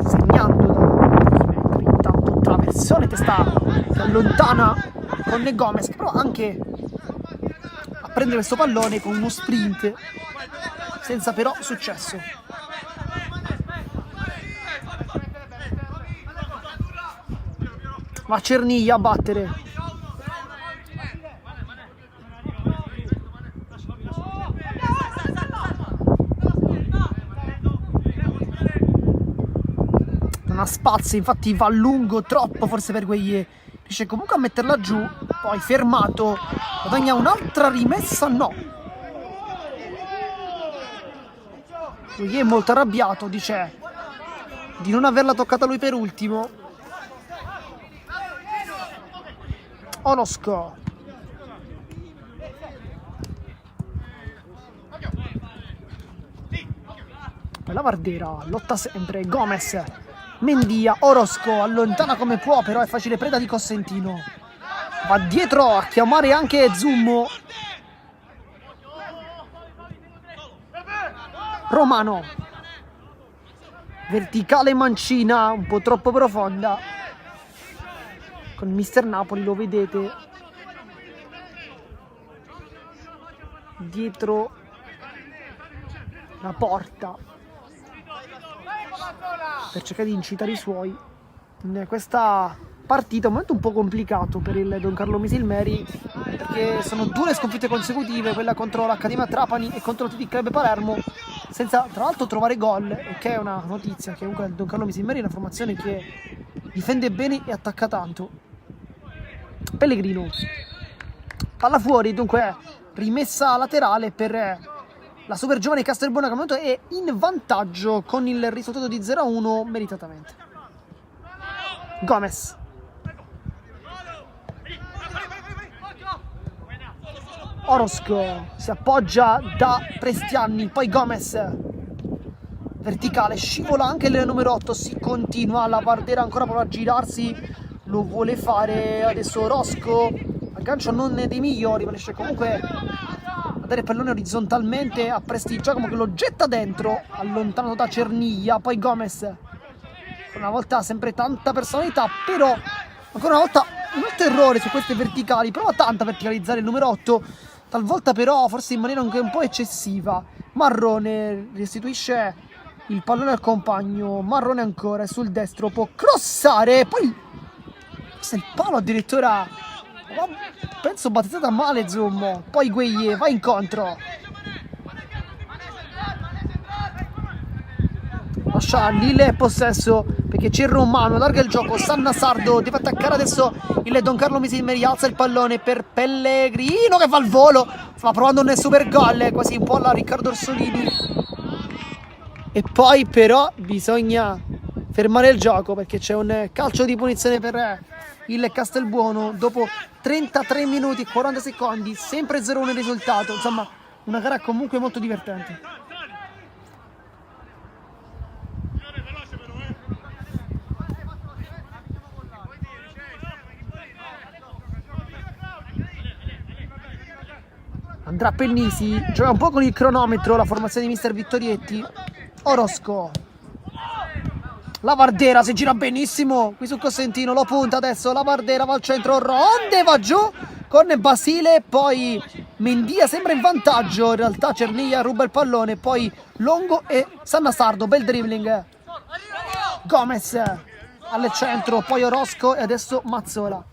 segnando da 10 metri. Intanto traversone, testa che allontana con Gomez, che prova anche a prendere questo pallone con uno sprint senza però successo. Va Cerniglia a battere. Non ha spazio, infatti va lungo troppo forse per Gueye. Riesce comunque a metterla giù, poi fermato, guadagna un'altra rimessa, no. Gueye è molto arrabbiato, dice di non averla toccata lui per ultimo. Orozco. Poi la Vardera lotta sempre, Gomez, Mendia, Orozco allontana come può, però è facile preda di Cosentino. Va dietro a chiamare anche Zummo. Romano, verticale mancina, un po' troppo profonda. Con Mister Napoli lo vedete dietro la porta per cercare di incitare i suoi in questa partita. Un momento un po' complicato per il Don Carlo Misilmeri, perché sono 2 le sconfitte consecutive, quella contro l'Accademia Trapani e contro il TD Club Palermo, senza tra l'altro trovare gol, che è una notizia, che comunque il Don Carlo Misilmeri è una formazione che difende bene e attacca tanto. Pellegrino, palla fuori, dunque rimessa laterale per la super giovane Castelbuono, che al momento è in vantaggio con il risultato di 0-1 meritatamente. Gomez, Orozco si appoggia da Prestianni, poi Gomez, verticale, scivola anche il numero 8, si continua, la Vardera ancora prova a girarsi, lo vuole fare adesso Orozco, aggancio non dei migliori, ma riesce comunque a dare il pallone orizzontalmente a Presti Giacomo, che lo getta dentro, allontanato da Cerniglia. Poi Gomez, una volta sempre tanta personalità, però ancora una volta un altro errore su queste verticali, prova tanto a verticalizzare il numero 8, talvolta però forse in maniera anche un po' eccessiva. Marrone restituisce il pallone al compagno, Marrone ancora, è sul destro, può crossare, poi se il palo addirittura, penso battezzata male Zummo. Poi Gueye va incontro, lascia il possesso perché c'è Romano, allarga il gioco, Sanna Sardo deve attaccare adesso il Don Carlo Misilmeri, alza il pallone per Pellegrino che fa il volo, sta provando un super gol, quasi un po' alla Riccardo Orsolini, e poi però bisogna fermare il gioco perché c'è un calcio di punizione per il Castelbuono dopo 33 minuti e 40 secondi, sempre 0-1 il risultato. Insomma, una gara comunque molto divertente. Andrà Pennisi, gioca un po' con il cronometro la formazione di mister Vittorietti. Orozco, la Vardera si gira benissimo qui su Cosentino, lo punta adesso, la Vardera va al centro, Ronde va giù con Basile, poi Mendia sembra in vantaggio, in realtà Cerniglia ruba il pallone, poi Longo e Sanna Sardo, bel dribbling. Gomez al centro, poi Orozco e adesso Mazzola.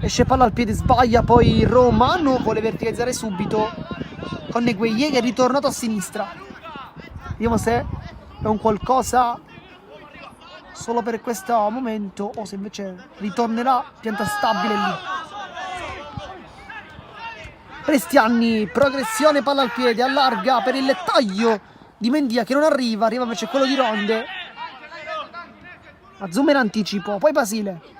Esce palla al piede, sbaglia, poi Romano vuole verticalizzare subito con Gueye che è ritornato a sinistra. Vediamo se è un qualcosa solo per questo momento o se invece ritornerà pianta stabile lì. Prestianni, progressione, palla al piede, allarga per il taglio di Mendia che non arriva invece quello di Ronde. Azuma in anticipo, poi Basile.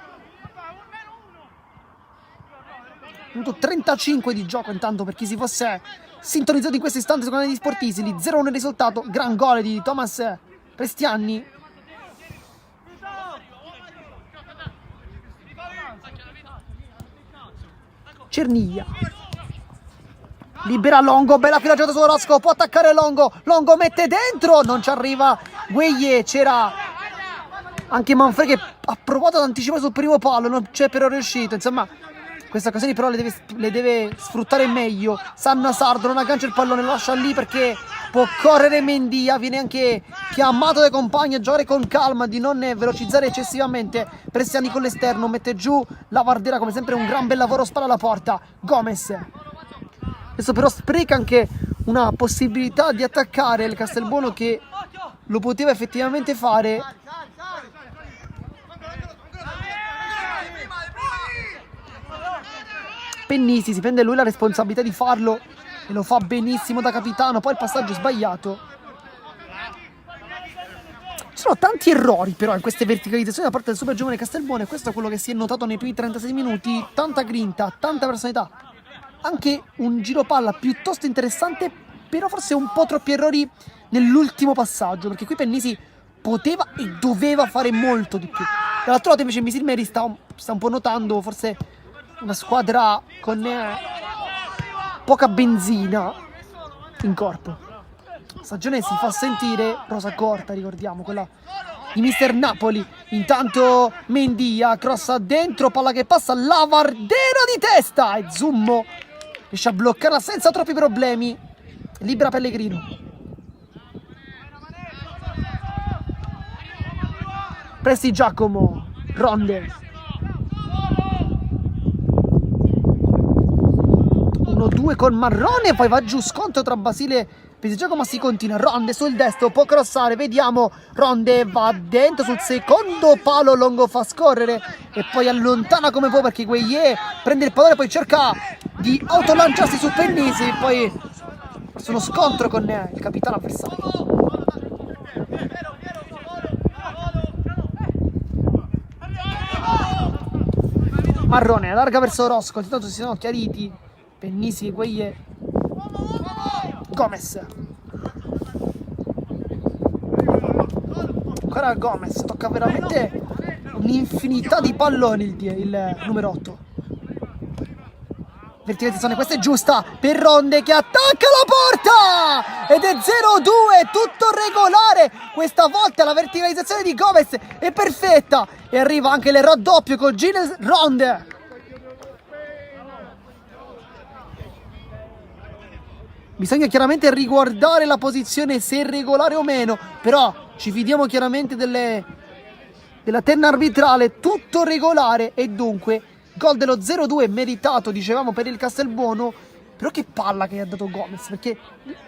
Minuto 35 di gioco intanto per chi si fosse sintonizzato in questo istante sul canale di Sportisili. 0-1 il risultato, gran gol di Thomas Prestianni. Cerniglia. libera Longo, bella filaggiata su Orozco, può attaccare Longo, Longo mette dentro, non ci arriva Gueye, c'era anche Manfred che ha provato ad anticipare sul primo palo, non c'è però riuscito, insomma queste occasioni però le deve sfruttare meglio. Sanna Sardo non aggancia il pallone, lo lascia lì perché può correre Mendia, viene anche chiamato dai compagni a giocare con calma, di non velocizzare eccessivamente. Pressiani con l'esterno, mette giù la Vardera, come sempre un gran bel lavoro, spalla alla porta. Gomez adesso però spreca anche una possibilità di attaccare il Castelbuono che lo poteva effettivamente fare. Pennisi si prende lui la responsabilità di farlo e lo fa benissimo da capitano. Poi il passaggio è sbagliato. Ci sono tanti errori però in queste verticalizzazioni da parte del super giovane Castelbuono, e questo è quello che si è notato nei primi 36 minuti. Tanta grinta, tanta personalità, anche un giro palla piuttosto interessante, però forse un po' troppi errori nell'ultimo passaggio, perché qui Pennisi poteva e doveva fare molto di più. Dall'altro lato invece Misilmeri sta un po' notando forse una squadra con poca benzina in corpo. La stagione si fa sentire, rosa corta ricordiamo, quella di Mister Napoli. Intanto Mendia crossa dentro, palla che passa, la Vardera di testa e Zummo riesce a bloccarla senza troppi problemi. Libera Pellegrino. Presti Giacomo, Ronde 1-2 con Marrone, poi va giù scontro tra Basile e Presti Giacomo, ma si continua. Ronde sul destro, può crossare, vediamo, Ronde va dentro sul secondo palo, Longo fa scorrere e poi allontana come può perché Gueye prende il pallone, poi cerca di autolanciarsi su Pennisi, poi forse uno scontro con il capitano avversario. Marrone allarga verso Orozco, intanto si sono chiariti Pennisi e Gueye. Gomez, ancora Gomez, tocca veramente un'infinità di palloni il numero 8. Verticalizzazione, questa è giusta per Ronde che attacca la porta ed è 0-2, tutto regolare. Questa volta la verticalizzazione di Gomez è perfetta e arriva anche il raddoppio con Gilles Ronde. Bisogna chiaramente riguardare la posizione, se è regolare o meno, però ci fidiamo chiaramente della terna arbitrale, tutto regolare e dunque gol dello 0-2 meritato, dicevamo, per il Castelbuono. Però che palla che ha dato Gomez, perché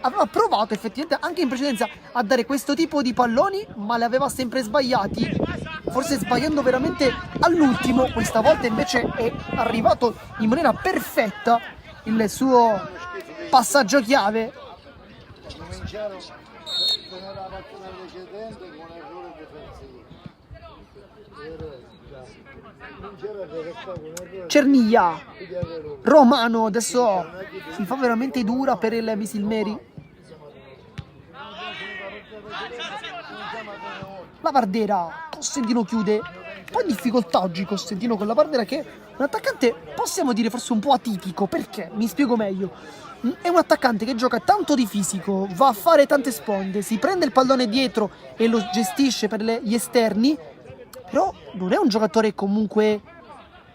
aveva provato effettivamente anche in precedenza a dare questo tipo di palloni, ma li aveva sempre sbagliati, forse sbagliando veramente all'ultimo. Questa volta invece è arrivato in maniera perfetta il suo passaggio chiave. Cerniglia, Romano adesso si fa veramente dura per il Misilmeri. La Vardera, Costantino chiude, un po' in difficoltà oggi Costantino con la Vardera, che è un attaccante possiamo dire forse un po' atipico. Perché? Mi spiego meglio. È un attaccante che gioca tanto di fisico, va a fare tante sponde, si prende il pallone dietro e lo gestisce per gli esterni, però non è un giocatore comunque,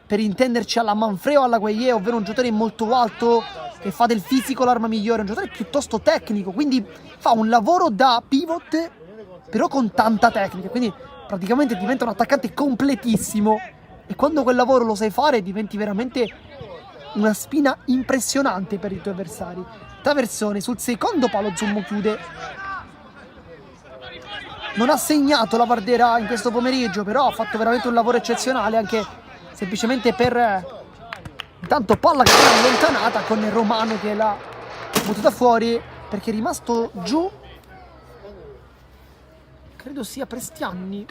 per intenderci, alla Manfred o alla Gueye, ovvero un giocatore molto alto che fa del fisico l'arma migliore, un giocatore piuttosto tecnico, quindi fa un lavoro da pivot però con tanta tecnica, quindi praticamente diventa un attaccante completissimo e quando quel lavoro lo sai fare diventi veramente una spina impressionante per i tuoi avversari. Traversone sul secondo palo, Zummo chiude. Non ha segnato la Vardera in questo pomeriggio, però ha fatto veramente un lavoro eccezionale anche semplicemente per intanto palla che è allontanata con Romano che l'ha buttata fuori perché è rimasto giù, credo sia Prestiani.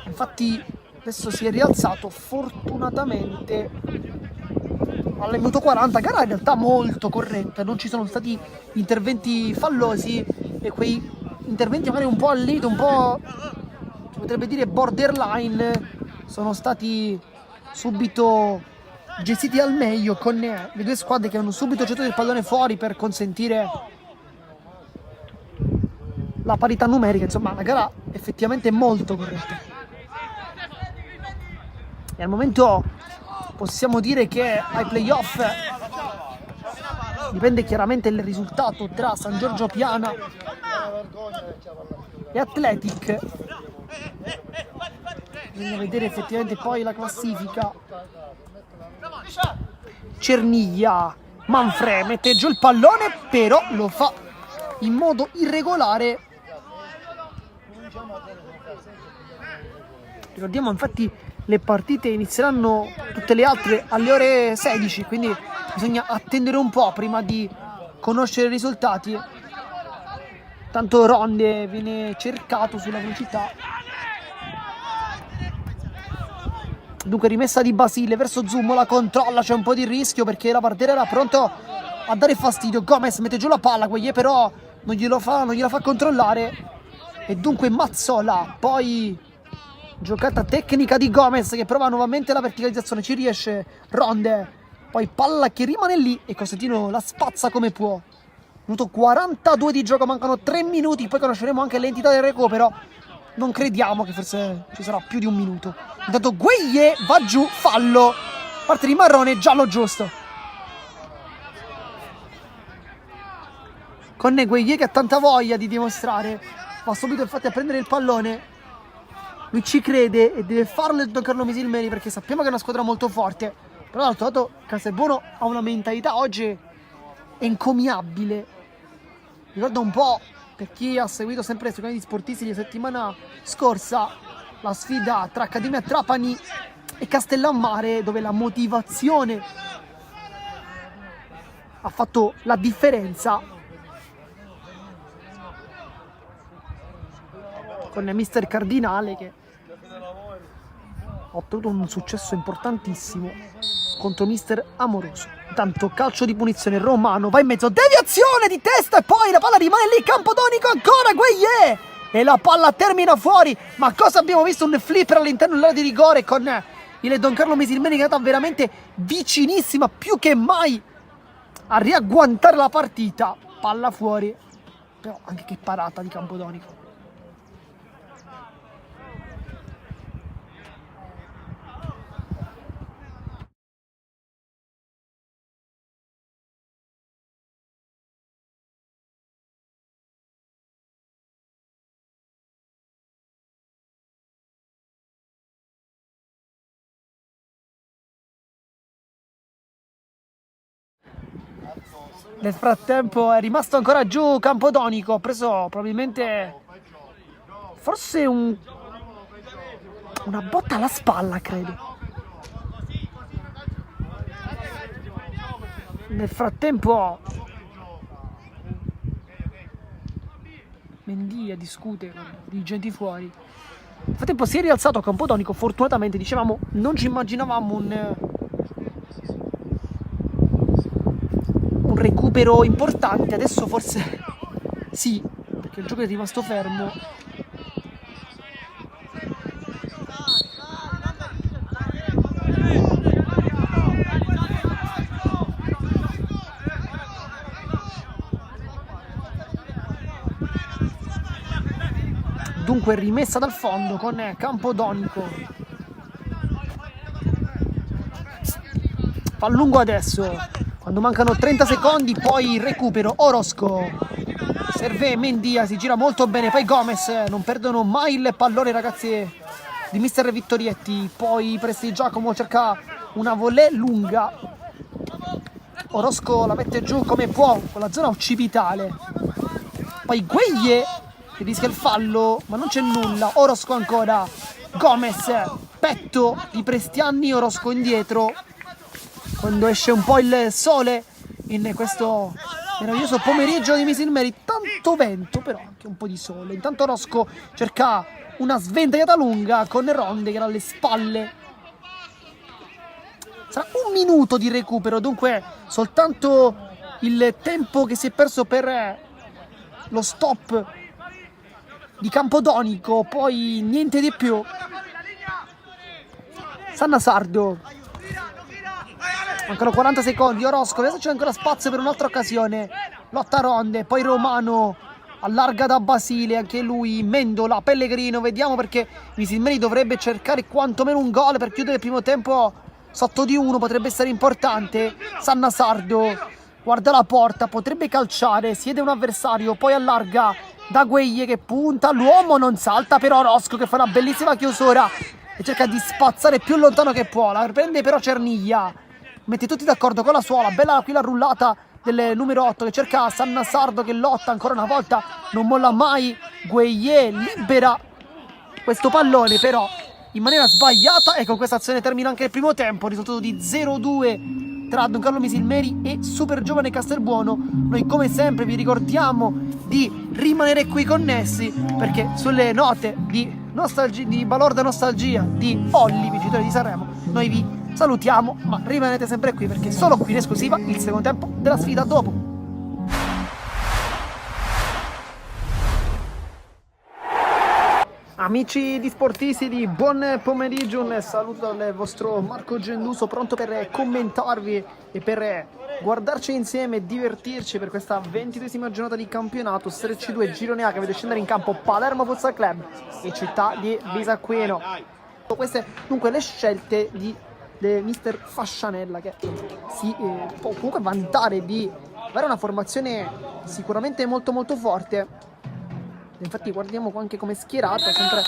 Infatti adesso si è rialzato fortunatamente al minuto 40, gara in realtà molto corretta, non ci sono stati interventi fallosi e quei interventi magari un po' al limite, un po' si potrebbe dire borderline, sono stati subito gestiti al meglio, con le due squadre che hanno subito gettato il pallone fuori per consentire la parità numerica. Insomma, la gara effettivamente è molto corretta e al momento possiamo dire che ai playoff dipende chiaramente il risultato tra San Giorgio Piana e Athletic. Bisogna vedere effettivamente poi la classifica. Cerniglia, Manfred mette giù il pallone, però lo fa in modo irregolare. Ricordiamo infatti le partite inizieranno tutte le altre alle ore 16, quindi bisogna attendere un po' prima di conoscere i risultati. Tanto Ronde viene cercato sulla velocità. Dunque rimessa di Basile verso Zummo, la controlla, c'è un po' di rischio perché la portiere era pronto a dare fastidio. Gomez mette giù la palla, Gueye però non gliela fa controllare. E dunque Mazzola, poi giocata tecnica di Gomez che prova nuovamente la verticalizzazione, ci riesce Ronde, poi palla che rimane lì e Costantino la spazza come può. Minuto 42 di gioco, mancano 3 minuti, poi conosceremo anche l'entità del recupero. Non crediamo che forse ci sarà più di un minuto. Intanto Gueye va giù, fallo, parte di marrone, giallo giusto. Con Gueye che ha tanta voglia di dimostrare, va subito infatti a prendere il pallone. Lui ci crede e deve farlo il Don Carlo Misilmeri perché sappiamo che è una squadra molto forte. Però d'altro lato Castelbuono ha una mentalità oggi encomiabile. Ricorda un po', per chi ha seguito sempre sui canali di Sportisti di settimana scorsa, la sfida tra Accademia Trapani e Castellammare, dove la motivazione ha fatto la differenza, con Mister Cardinale che ha ottenuto un successo importantissimo contro Mister Amoroso. Intanto calcio di punizione, Romano va in mezzo, deviazione di testa e poi la palla rimane lì, Campodonico ancora, Gueye! E la palla termina fuori, ma cosa abbiamo visto? Un flipper all'interno dell'area di rigore con il Don Carlo Misilmeni che è andata veramente vicinissima, più che mai, a riagguantare la partita. Palla fuori, però anche che parata di Campodonico. Nel frattempo è rimasto ancora giù Campodonico, ha preso probabilmente forse una botta alla spalla, credo. Nel frattempo Mendia discute con i dirigenti fuori. Nel frattempo si è rialzato Campodonico, fortunatamente, dicevamo, non ci immaginavamo un recupero importante. Adesso forse sì, perché il gioco è rimasto fermo. Dunque rimessa dal fondo con Campodonico. Fa lungo adesso, quando mancano 30 secondi, poi il recupero. Orosco, serve Mendia, si gira molto bene, poi Gomez, non perdono mai il pallone ragazzi di Mister Vittorietti. Poi Presti Giacomo cerca una volée lunga, Orosco la mette giù come può con la zona occipitale, poi Gueye che rischia il fallo ma non c'è nulla. Orosco ancora, Gomez, petto di Prestianni, Orosco indietro. Quando esce un po' il sole in questo meraviglioso pomeriggio di Misilmeri, tanto vento però anche un po' di sole. Intanto Orosco cerca una sventagliata lunga con Ronde che era alle spalle. Sarà un minuto di recupero, dunque soltanto il tempo che si è perso per lo stop di Campodonico, poi niente di più. Sanna Sardo, ancora 40 secondi, Orosco, adesso c'è ancora spazio per un'altra occasione. Lotta Ronde, poi Romano allarga da Basile, anche lui, Mendola, Pellegrino, vediamo perché Misilmeri dovrebbe cercare quantomeno un gol per chiudere il primo tempo sotto di 1, potrebbe essere importante. Sanna Sardo guarda la porta, potrebbe calciare, siede un avversario, poi allarga da Gueglie che punta, l'uomo non salta, però Orosco che fa una bellissima chiusura e cerca di spazzare più lontano che può, la prende però Cerniglia, mette tutti d'accordo con la suola, bella qui la rullata del numero 8 che cerca Sanna Sardo che lotta ancora una volta, non molla mai, Gueye libera questo pallone però in maniera sbagliata e con questa azione termina anche il primo tempo, risultato di 0-2 tra Don Carlo Misilmeri e Super Giovane Castelbuono. Noi come sempre vi ricordiamo di rimanere qui connessi perché sulle note di nostalgia, di balorda nostalgia di Olli, vincitore di Sanremo, noi vi salutiamo, ma rimanete sempre qui perché solo qui in esclusiva il secondo tempo della sfida dopo. Amici di Sportisidi, buon pomeriggio, un saluto dal vostro Marco Genduso, pronto per commentarvi e per guardarci insieme e divertirci per questa 22esima giornata di campionato Serie C2 Girone A che vede scendere in campo Palermo Futsal Club e Città di Bisacqueno. Queste dunque le scelte di mister Fascianella che si può comunque vantare di avere una formazione sicuramente molto forte. Infatti guardiamo anche come schierata, sempre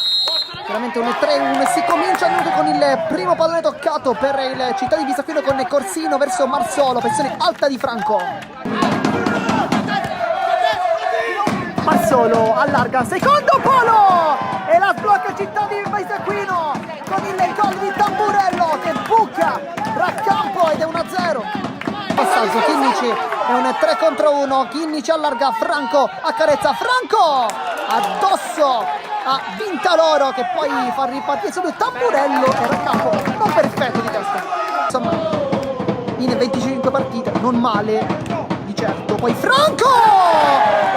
veramente 1-3-1 e si comincia con il primo pallone toccato per il Città di Bisacqueno con Corsino verso Marsolo, pressione alta di Franco. Marsolo allarga, secondo palo e la sblocca Città di Bisacqueno con il gol di Tamburello che buca Raccampo ed è 1-0. Passaggio, Chinnici è un 3 contro 1, Chinnici allarga, Franco accarezza, Franco addosso a Vintaloro che poi fa ripartire subito Tamburello e Raccampo non perfetto di testa, insomma in 25 partite non male di certo. Poi Franco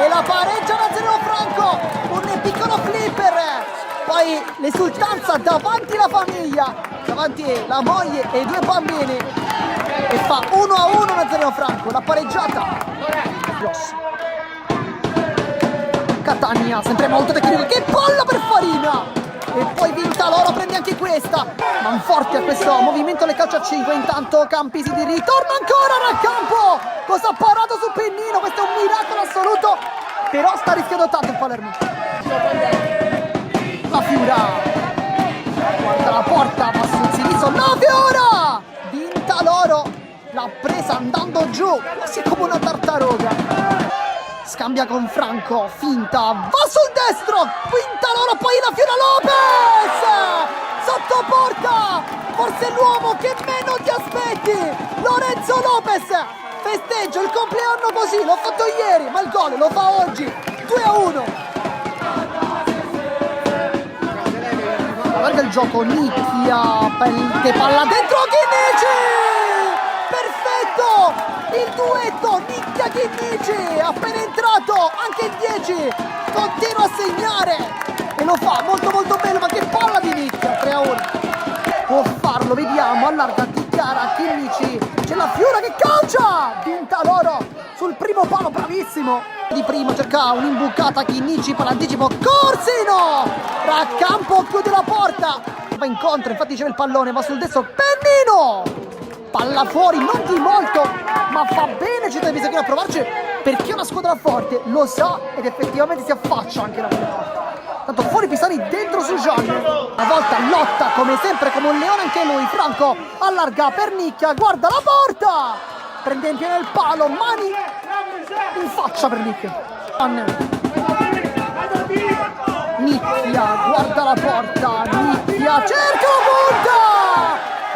e la pareggia 1-0 Franco, un piccolo flipper, poi l'esultanza davanti la famiglia, davanti la moglie e i due bambini e fa 1-1 Nazareno Franco, la pareggiata. Catania, sempre molto tecnico, che palla per Farina! E poi Vintaloro prende anche questa. Manforti a questo movimento le calcia a 5, intanto Campisi di ritorno ancora Raccampo! Cosa ha parato su Pennino? Questo è un miracolo assoluto, però sta rischiando tanto il Palermo. La Fiura guarda la porta, va sul sinistro, la Fiora! Vintaloro l'ha presa andando giù, quasi come una tartaruga. Scambia con Franco, finta, va sul destro, Vintaloro, poi la Fiora Lopez! Sotto porta, forse l'uomo che meno ti aspetti, Lorenzo Lopez! Festeggio il compleanno così, l'ho fatto ieri, ma il gol lo fa oggi, 2-1. Guarda il gioco, Nicchia, palla dentro Chinnici! Perfetto! Il duetto Nicchia-Chinnici, appena entrato, anche il 10, continua a segnare e lo fa molto bello, ma che palla di Nicchia, 3-1. Può farlo, vediamo, allarga, dichiara Chinnici, c'è la Fiora che calcia! Vintaloro sul primo palo, bravissimo! Di prima cerca un'imbucata Chinnici per l'anticipo, Corsino! Raccampo chiude la porta, va incontro, infatti c'è il pallone, va sul destro, Pennino! Palla fuori, non di molto, ma fa bene Città di Bisacchino a provarci perché è una squadra forte, lo sa ed effettivamente si affaccia anche la porta. Tanto fuori Pisani, dentro su Jean, una volta lotta come sempre come un leone anche lui, Franco allarga per Nicchia, guarda la porta, prende in pieno il palo, mani in faccia per Nicchia. Nicchia, guarda la porta, Nicchia, cerca la porta,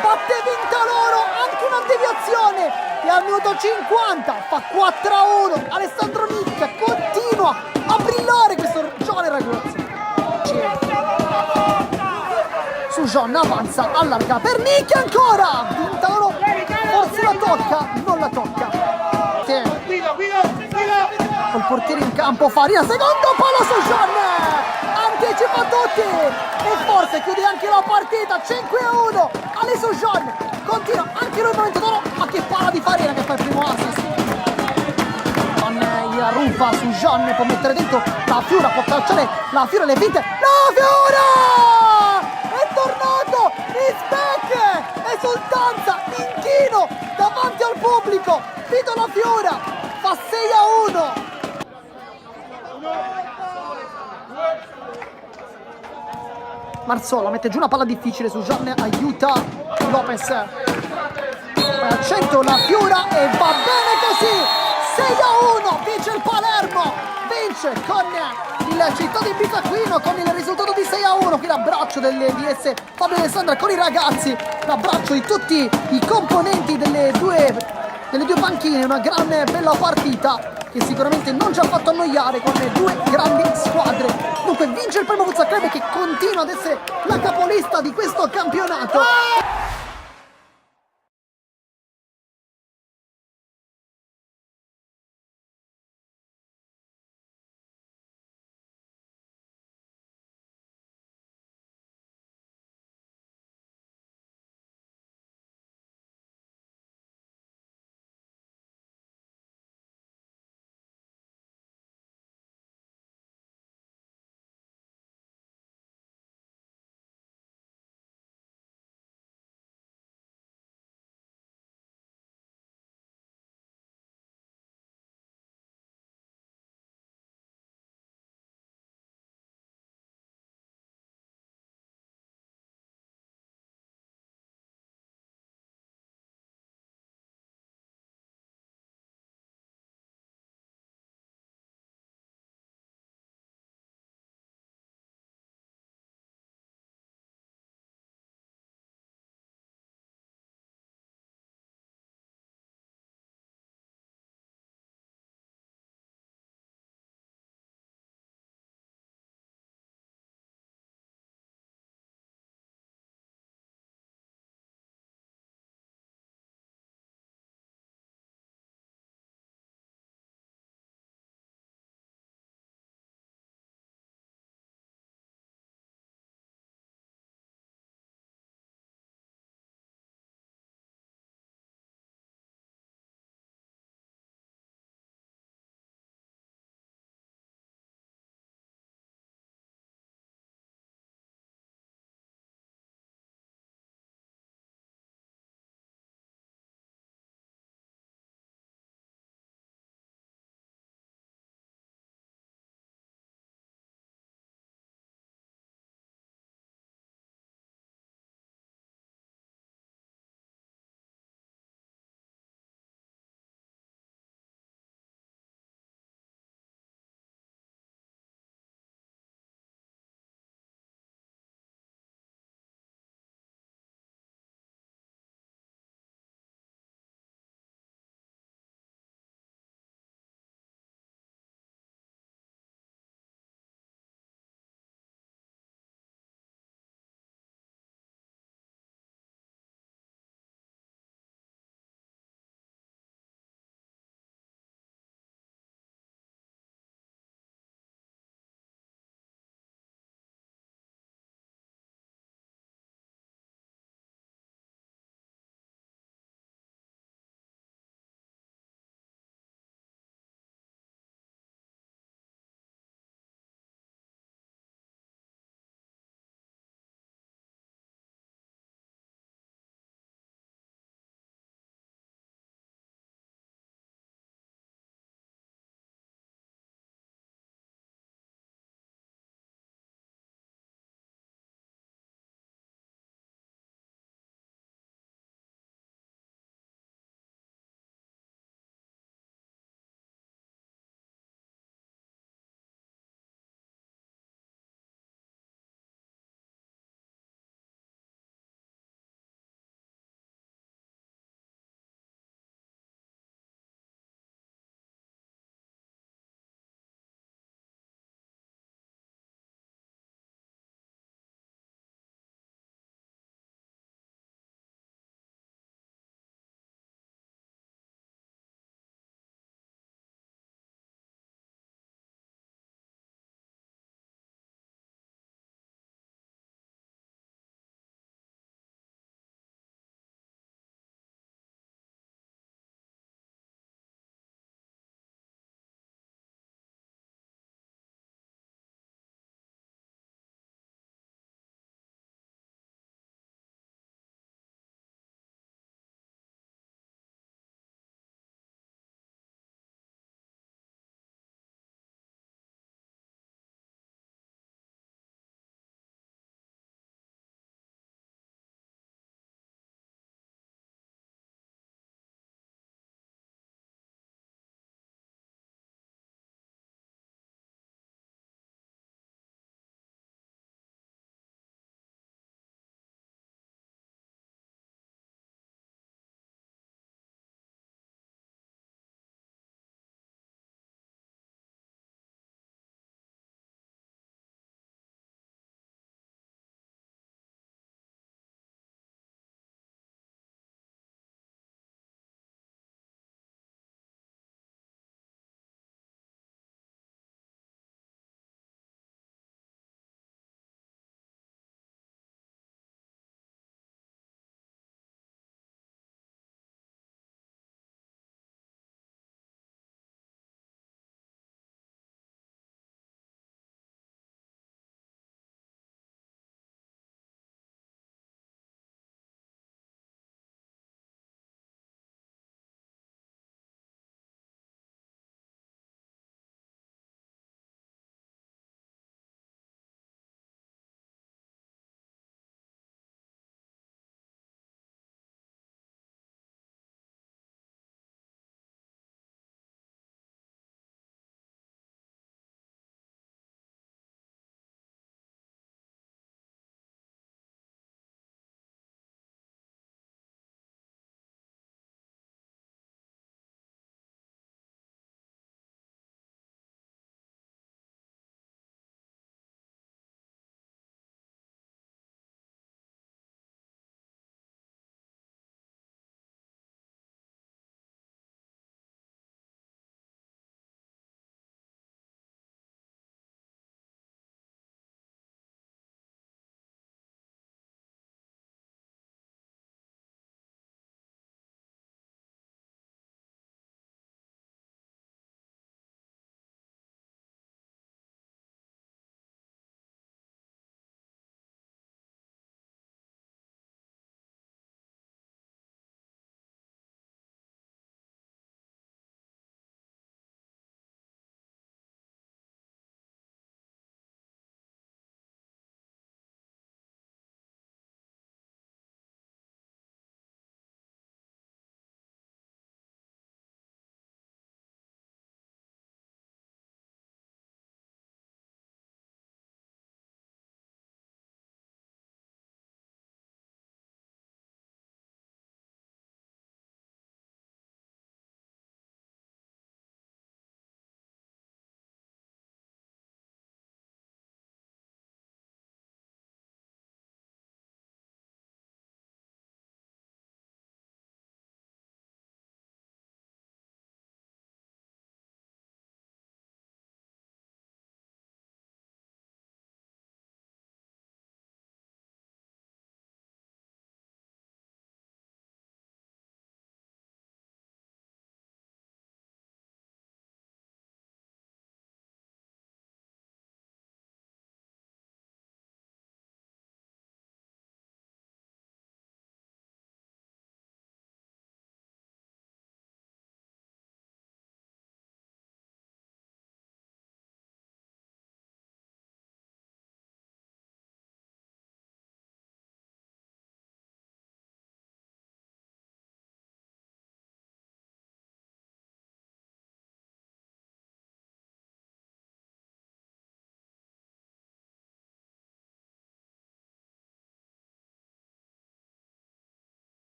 batte Vintaloro, anche una deviazione e al minuto 50 fa 4-1, Alessandro Nicchia continua a brillare questo giovane ragazzo. Su John avanza, allarga per Nicchia ancora, Vintaloro forse la tocca, non la tocca. Col portiere in campo, Farina, secondo palo su John, ci fa tutti e forse chiude anche la partita. 5-1 Alessio John, continua anche lui il momento d'oro, ma che palla di Farina che fa il primo assist. La rufa su John, può mettere dentro la Fiora, può calciare la Fiora, le finte, la Fiora è tornato, it's back, esultanza, inchino davanti al pubblico. Vito la Fiora fa 6-1. Marzola mette giù una palla difficile su John, aiuta Lopez, poi al centro la Fiora e va bene così. 6-1, vince il Palermo, vince con il Città di Bisacquino con il risultato di 6-1. Qui l'abbraccio delle DS Fabio Alessandra con i ragazzi, l'abbraccio di tutti i componenti delle due panchine, una gran bella partita che sicuramente non ci ha fatto annoiare con le due grandi squadre. Dunque vince il Palermo Futsal Club che continua ad essere la capolista di questo campionato.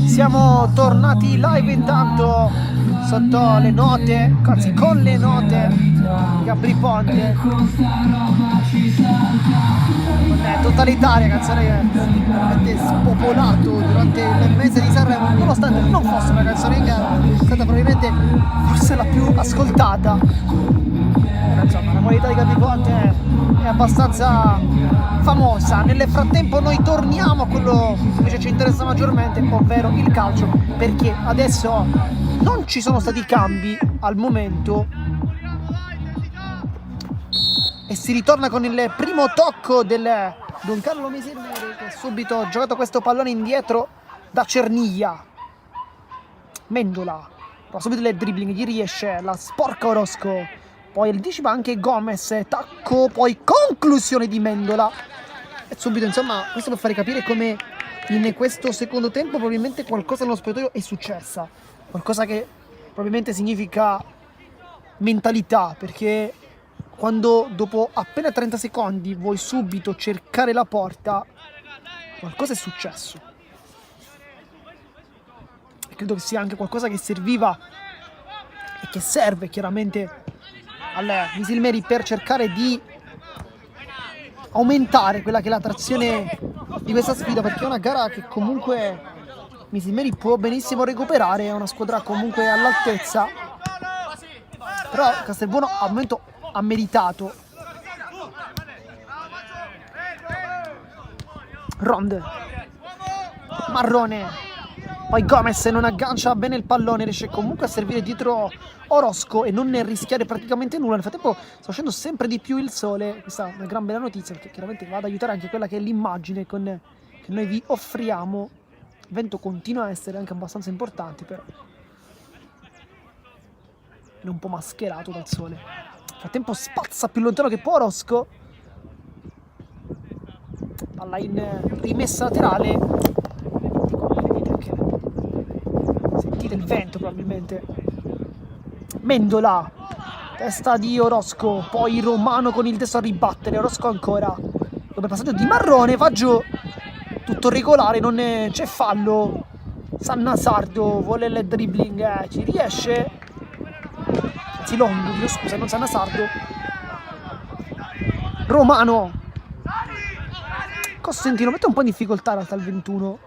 Siamo tornati live intanto sotto le note, anzi con le note di Gabri Ponte, con Totalitaria, canzone che è veramente spopolato durante il mese di Sanremo, nonostante non fosse una canzone che è stata probabilmente forse la più ascoltata. Però, insomma, la qualità di Gabri Ponte è abbastanza famosa. Nel frattempo noi torniamo a quello che invece ci interessa maggiormente, ovvero il calcio, perché adesso non ci sono stati cambi al momento e si ritorna con il primo tocco del Don Carlo Misilmeri, che subito ha giocato questo pallone indietro da Cerniglia. Mendola, però subito il dribbling, gli riesce, la sporca Orozco, poi anticipa anche Gomez, tacco, poi conclusione di Mendola. E subito, insomma, questo per fare capire come in questo secondo tempo probabilmente qualcosa nello spogliatoio è successa. Qualcosa che probabilmente significa mentalità, perché quando dopo appena 30 secondi vuoi subito cercare la porta, qualcosa è successo. E credo che sia anche qualcosa che serviva e che serve chiaramente al Misilmeri per cercare di aumentare quella che è l'attrazione di questa sfida, perché è una gara che comunque Misilmeri può benissimo recuperare, è una squadra comunque all'altezza, però Castelbuono al momento ha meritato. Ronde, Marrone, poi Gomez non aggancia bene il pallone, riesce comunque a servire dietro Orozco e non ne rischiare praticamente nulla. Nel frattempo sta uscendo sempre di più il sole, questa è una gran bella notizia, perché chiaramente va ad aiutare anche quella che è l'immagine che noi vi offriamo. Il vento continua a essere anche abbastanza importante, però è un po' mascherato dal sole. Nel frattempo spazza più lontano che può Orozco, palla in rimessa laterale. Sentite il vento probabilmente. Mendola, testa di Orozco, poi Romano con il destro a ribattere, Orozco ancora, dopo il passaggio di Marrone va giù, tutto regolare, non c'è fallo. Sannasardo vuole il dribbling, ci riesce, anzi Longo, scusa, non Sannasardo. Romano, Costantino mette un po' in difficoltà in realtà il 21,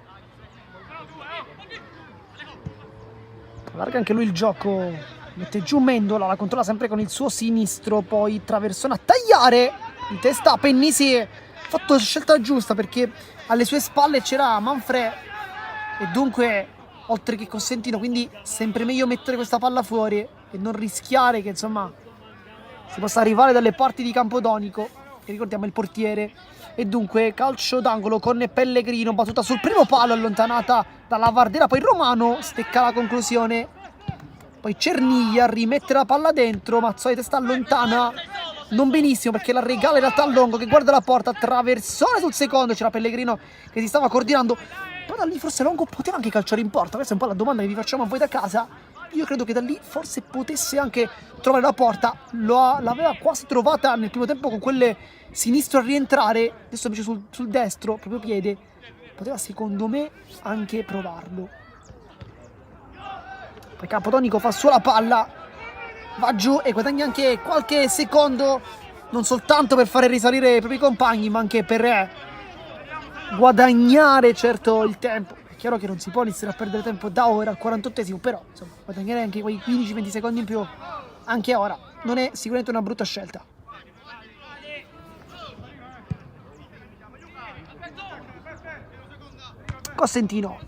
allarga anche lui il gioco. Mette giù Mendola, la controlla sempre con il suo sinistro, poi traversone a tagliare, di testa Pennisi, ha fatto la scelta giusta perché alle sue spalle c'era Manfred e dunque oltre che Costantino, quindi sempre meglio mettere questa palla fuori e non rischiare che insomma si possa arrivare dalle parti di Campodonico, che ricordiamo è il portiere. E dunque calcio d'angolo con Pellegrino, battuta sul primo palo allontanata dalla Vardera, poi Romano stecca la conclusione. Poi Cerniglia rimette la palla dentro, Mazzoia testa lontana, non benissimo perché la regala in realtà a Longo che guarda la porta, traversone sul secondo, c'era Pellegrino che si stava coordinando, però da lì forse Longo poteva anche calciare in porta, questa è un po' la domanda che vi facciamo a voi da casa. Io credo che da lì forse potesse anche trovare la porta, l'aveva quasi trovata nel primo tempo con quelle sinistro a rientrare, adesso invece sul destro, proprio piede, poteva secondo me anche provarlo. Poi Campodonico fa sua la palla, va giù e guadagna anche qualche secondo, non soltanto per fare risalire i propri compagni, ma anche per guadagnare certo il tempo. È chiaro che non si può iniziare a perdere tempo da ora al 48esimo, però insomma guadagnare anche quei 15-20 secondi in più anche ora non è sicuramente una brutta scelta. Costantino,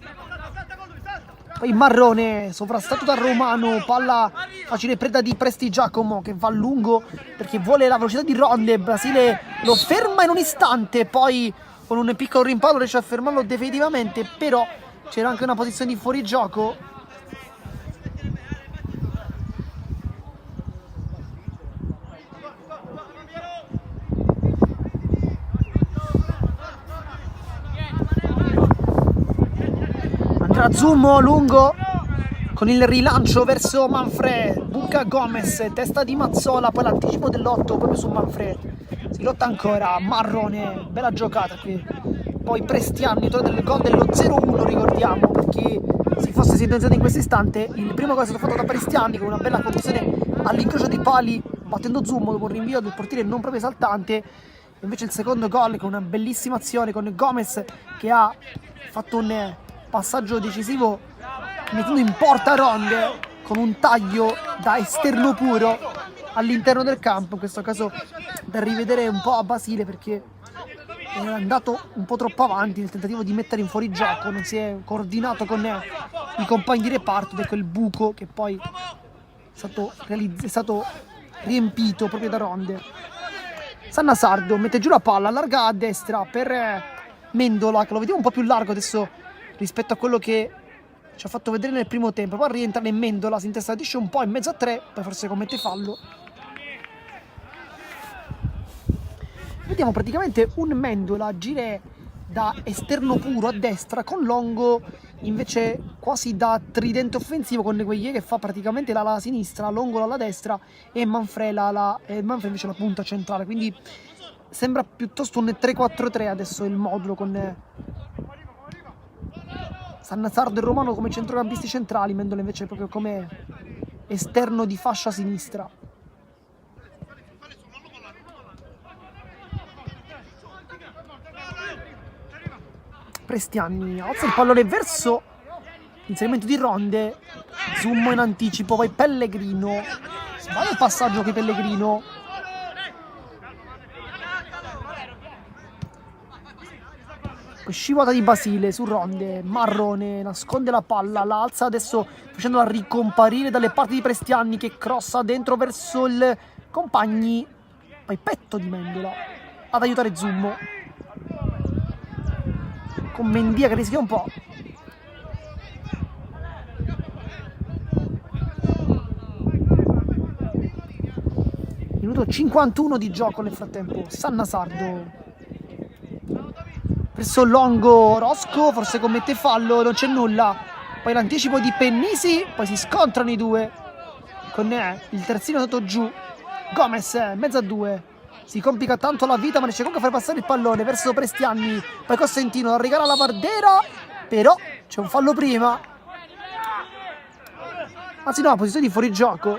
poi Marrone sovrastato da Romano, palla facile preda di Prestigiacomo che va a lungo perché vuole la velocità di Ronde. Brasile lo ferma in un istante, poi con un piccolo rimpallo riesce a fermarlo definitivamente, però c'era anche una posizione di fuorigioco. Andrà Zummo lungo con il rilancio verso Manfred, buca Gomez, testa di Mazzola, poi l'anticipo dell'8 proprio su Manfred, si lotta ancora, Marrone, bella giocata qui poi Prestiani torna nel gol dello 0-1, ricordiamo, perché si fosse sintonizzati in questo istante. Il primo gol è stato fatto da Prestiani con una bella conclusione all'incrocio dei pali, battendo Zummo dopo un rinvio del portiere non proprio esaltante. Invece il secondo gol con una bellissima azione con Gomez che ha fatto un passaggio decisivo mettendo in porta Ronde con un taglio da esterno puro all'interno del campo, in questo caso da rivedere un po' a Basile perché è andato un po' troppo avanti nel tentativo di mettere in fuorigioco, non si è coordinato con i compagni di reparto ed è quel buco che poi è stato riempito proprio da Ronde. Sannasardo mette giù la palla, allarga a destra per Mendola, che lo vediamo un po' più largo adesso rispetto a quello che ci ha fatto vedere nel primo tempo. Poi rientra in Mendola, si intestardisce un po' in mezzo a tre, poi forse commette fallo. Vediamo praticamente un Mendola agire da esterno puro a destra, con Longo invece quasi da tridente offensivo, con Gueye che fa praticamente l'ala sinistra, Longo l'ala destra e Manfred invece la punta centrale, quindi sembra piuttosto un 3-4-3 adesso il modulo, con Sannazardo e Romano come centrocampisti centrali, Mendola invece proprio come esterno di fascia sinistra. Prestiani alza il pallone verso l'inserimento di Ronde, Zummo in anticipo, poi Pellegrino, sbaglia il passaggio che Pellegrino, poi scivolata di Basile su Ronde, Marrone nasconde la palla, la alza adesso facendola ricomparire dalle parti di Prestiani che crossa dentro verso il compagni, poi petto di Mendola ad aiutare Zummo con Mendia che rischia un po'. Minuto 51 di gioco nel frattempo. Sannasardo verso Longo, Rosco forse commette fallo, non c'è nulla. Poi l'anticipo di Pennisi, poi si scontrano i due con il terzino sotto giù. Gomez mezzo a due, si complica tanto la vita ma riesce comunque a far passare il pallone verso Prestiani, poi Cosentino a regala la Vardera, però c'è un fallo prima, anzi no, posizione di fuorigioco.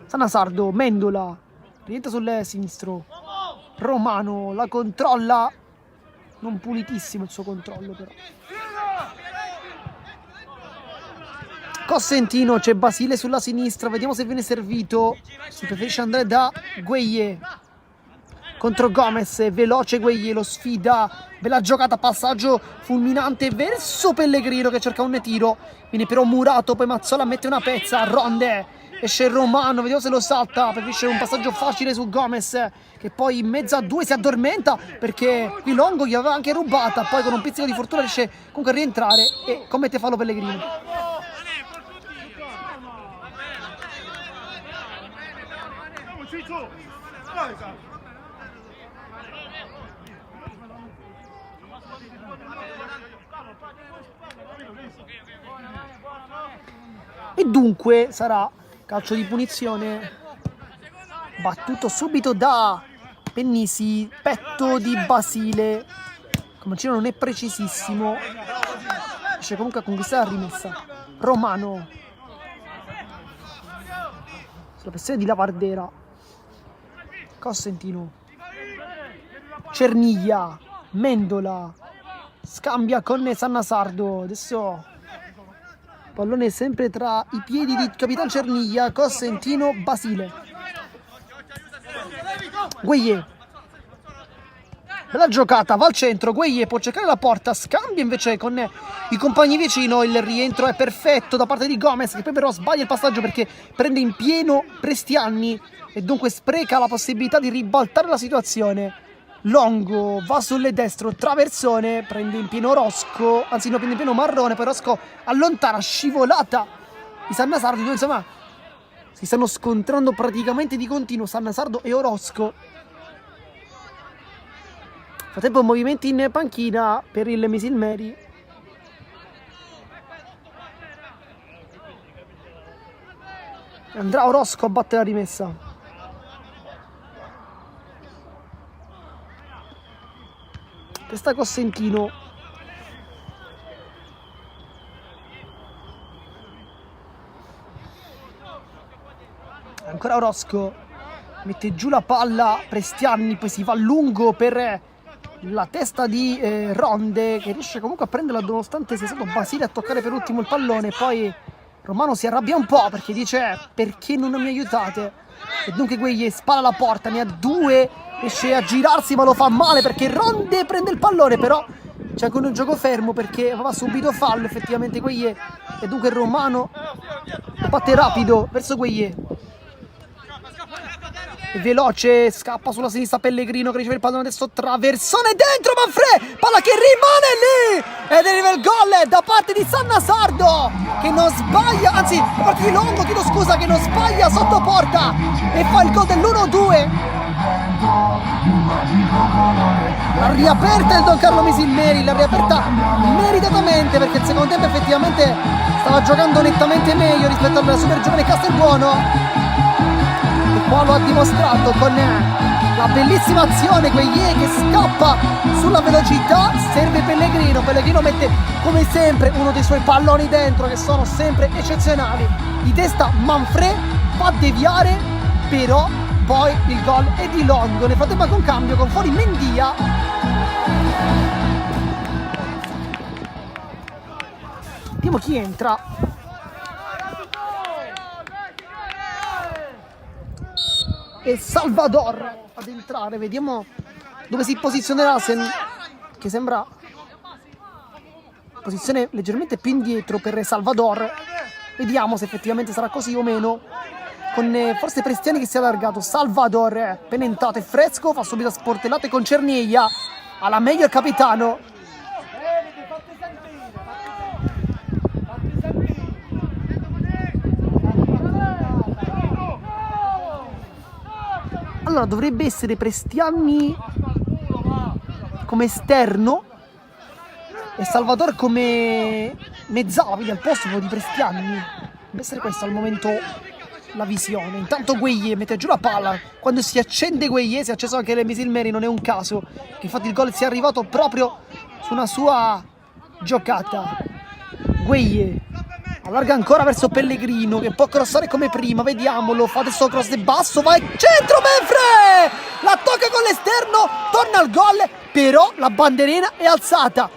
Sannasardo, Mendola rientra sul sinistro, Romano la controlla, non pulitissimo il suo controllo però. Cosentino, c'è Basile sulla sinistra, vediamo se viene servito, si preferisce andare da Gueye contro Gomez, veloce Gueye, lo sfida, bella giocata, passaggio fulminante verso Pellegrino che cerca un tiro, viene però murato, poi Mazzola mette una pezza, Ronde, esce Romano, vediamo se lo salta, preferisce un passaggio facile su Gomez che poi in mezzo a due si addormenta perché qui Longo gli aveva anche rubata, poi con un pizzico di fortuna riesce comunque a rientrare e commette fallo Pellegrino. E dunque sarà calcio di punizione battuto subito da Pennisi, petto di Basile, come giro non è precisissimo, riesce comunque a conquistare la rimessa. Romano sulla pressione di Lavardera, Cosentino, Cerniglia, Mendola scambia con Sannasardo, adesso pallone sempre tra i piedi di Capitan Cerniglia, Cosentino, Basile, Gueye, bella giocata, va al centro, Gueye può cercare la porta, scambia invece con i compagni vicino, il rientro è perfetto da parte di Gomez che poi però sbaglia il passaggio perché prende in pieno Prestiani e dunque spreca la possibilità di ribaltare la situazione. Longo va sulle destro, traversone, prende in pieno Rosco, anzi no, prende in pieno Marrone, poi Rosco allontana, scivolata di Sannasardo, insomma si stanno scontrando praticamente di continuo Sannasardo e Orosco. Frattempo movimenti in panchina per il Misilmeri. Andrà Orosco a battere la rimessa. Testa Cossentino. Ancora Orozco. Mette giù la palla Prestiani, poi si va lungo per la testa di Ronde, che riesce comunque a prenderla nonostante sia stato Basile a toccare per ultimo il pallone. Poi Romano si arrabbia un po' perché dice perché non mi aiutate? E dunque Gueye spara la porta, ne ha due, riesce a girarsi ma lo fa male perché Ronde prende il pallone, però c'è anche un gioco fermo perché aveva subito fallo effettivamente Gueye, e dunque Romano lo batte rapido verso Gueye. È veloce, scappa sulla sinistra Pellegrino che riceve il pallone adesso, traversone dentro Manfrè, palla che rimane lì ed arriva il gol da parte di Sanna Sardo che non sbaglia, anzi da parte di Longo, chiedo scusa, che non sbaglia sotto porta e fa il gol dell'1-2. La riaperta il Don Carlo Misilmeri, la riaperta meritatamente perché il secondo tempo effettivamente stava giocando nettamente meglio rispetto al super giovane Castelbuono. Qua lo ha dimostrato con la bellissima azione Gueye che scappa sulla velocità, serve Pellegrino mette come sempre uno dei suoi palloni dentro che sono sempre eccezionali, di testa Manfrè fa deviare, però poi il gol è di Longo. Nel frattempo anche un cambio con fuori Mendia. Vediamo chi entra. E Salvador ad entrare, vediamo dove si posizionerà, che sembra posizione leggermente più indietro per Salvador. Vediamo se effettivamente sarà così o meno, con forse Prestiani che si è allargato. Salvador appena entrato, è fresco, fa subito sportellate con Cerniglia, alla meglio il capitano. Allora dovrebbe essere Prestiani come esterno e Salvador come mezzala, quindi al posto di Prestiani. Deve essere questa al momento la visione. Intanto Gueye mette giù la palla. Quando si accende Gueye, si è acceso anche Misilmeri, non è un caso che infatti il gol sia arrivato proprio su una sua giocata. Gueye allarga ancora verso Pellegrino che può crossare come prima, vediamolo, fa adesso cross di basso, va in centro Manfrè, la tocca con l'esterno, torna al gol, però la bandierina è alzata.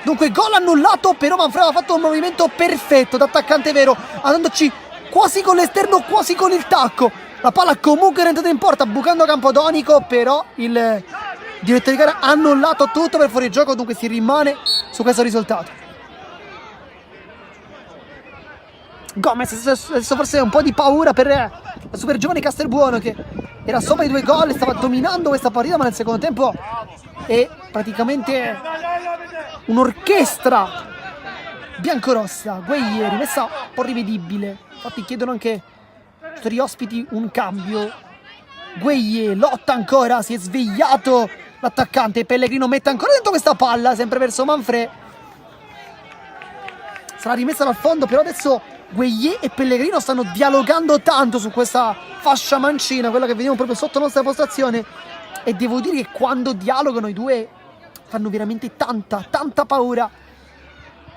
Dunque gol annullato, però Manfrè aveva fatto un movimento perfetto da attaccante vero, andandoci quasi con l'esterno, quasi con il tacco. La palla comunque è entrata in porta, bucando Campodonico, però il direttore di gara ha annullato tutto per fuorigioco, dunque si rimane su questo risultato. Gomez adesso forse un po' di paura per la super giovane Castelbuono che era sopra i 2 gol, stava dominando questa partita, ma nel secondo tempo è praticamente un'orchestra biancorossa. Gueye rimessa un po' rivedibile, infatti chiedono anche i nostri ospiti un cambio. Gueye lotta ancora, si è svegliato l'attaccante, Pellegrino mette ancora dentro questa palla sempre verso Manfrè, sarà rimessa dal fondo, però adesso Gueye e Pellegrino stanno dialogando tanto su questa fascia mancina, quella che vediamo proprio sotto la nostra postazione, e devo dire che quando dialogano i due fanno veramente tanta paura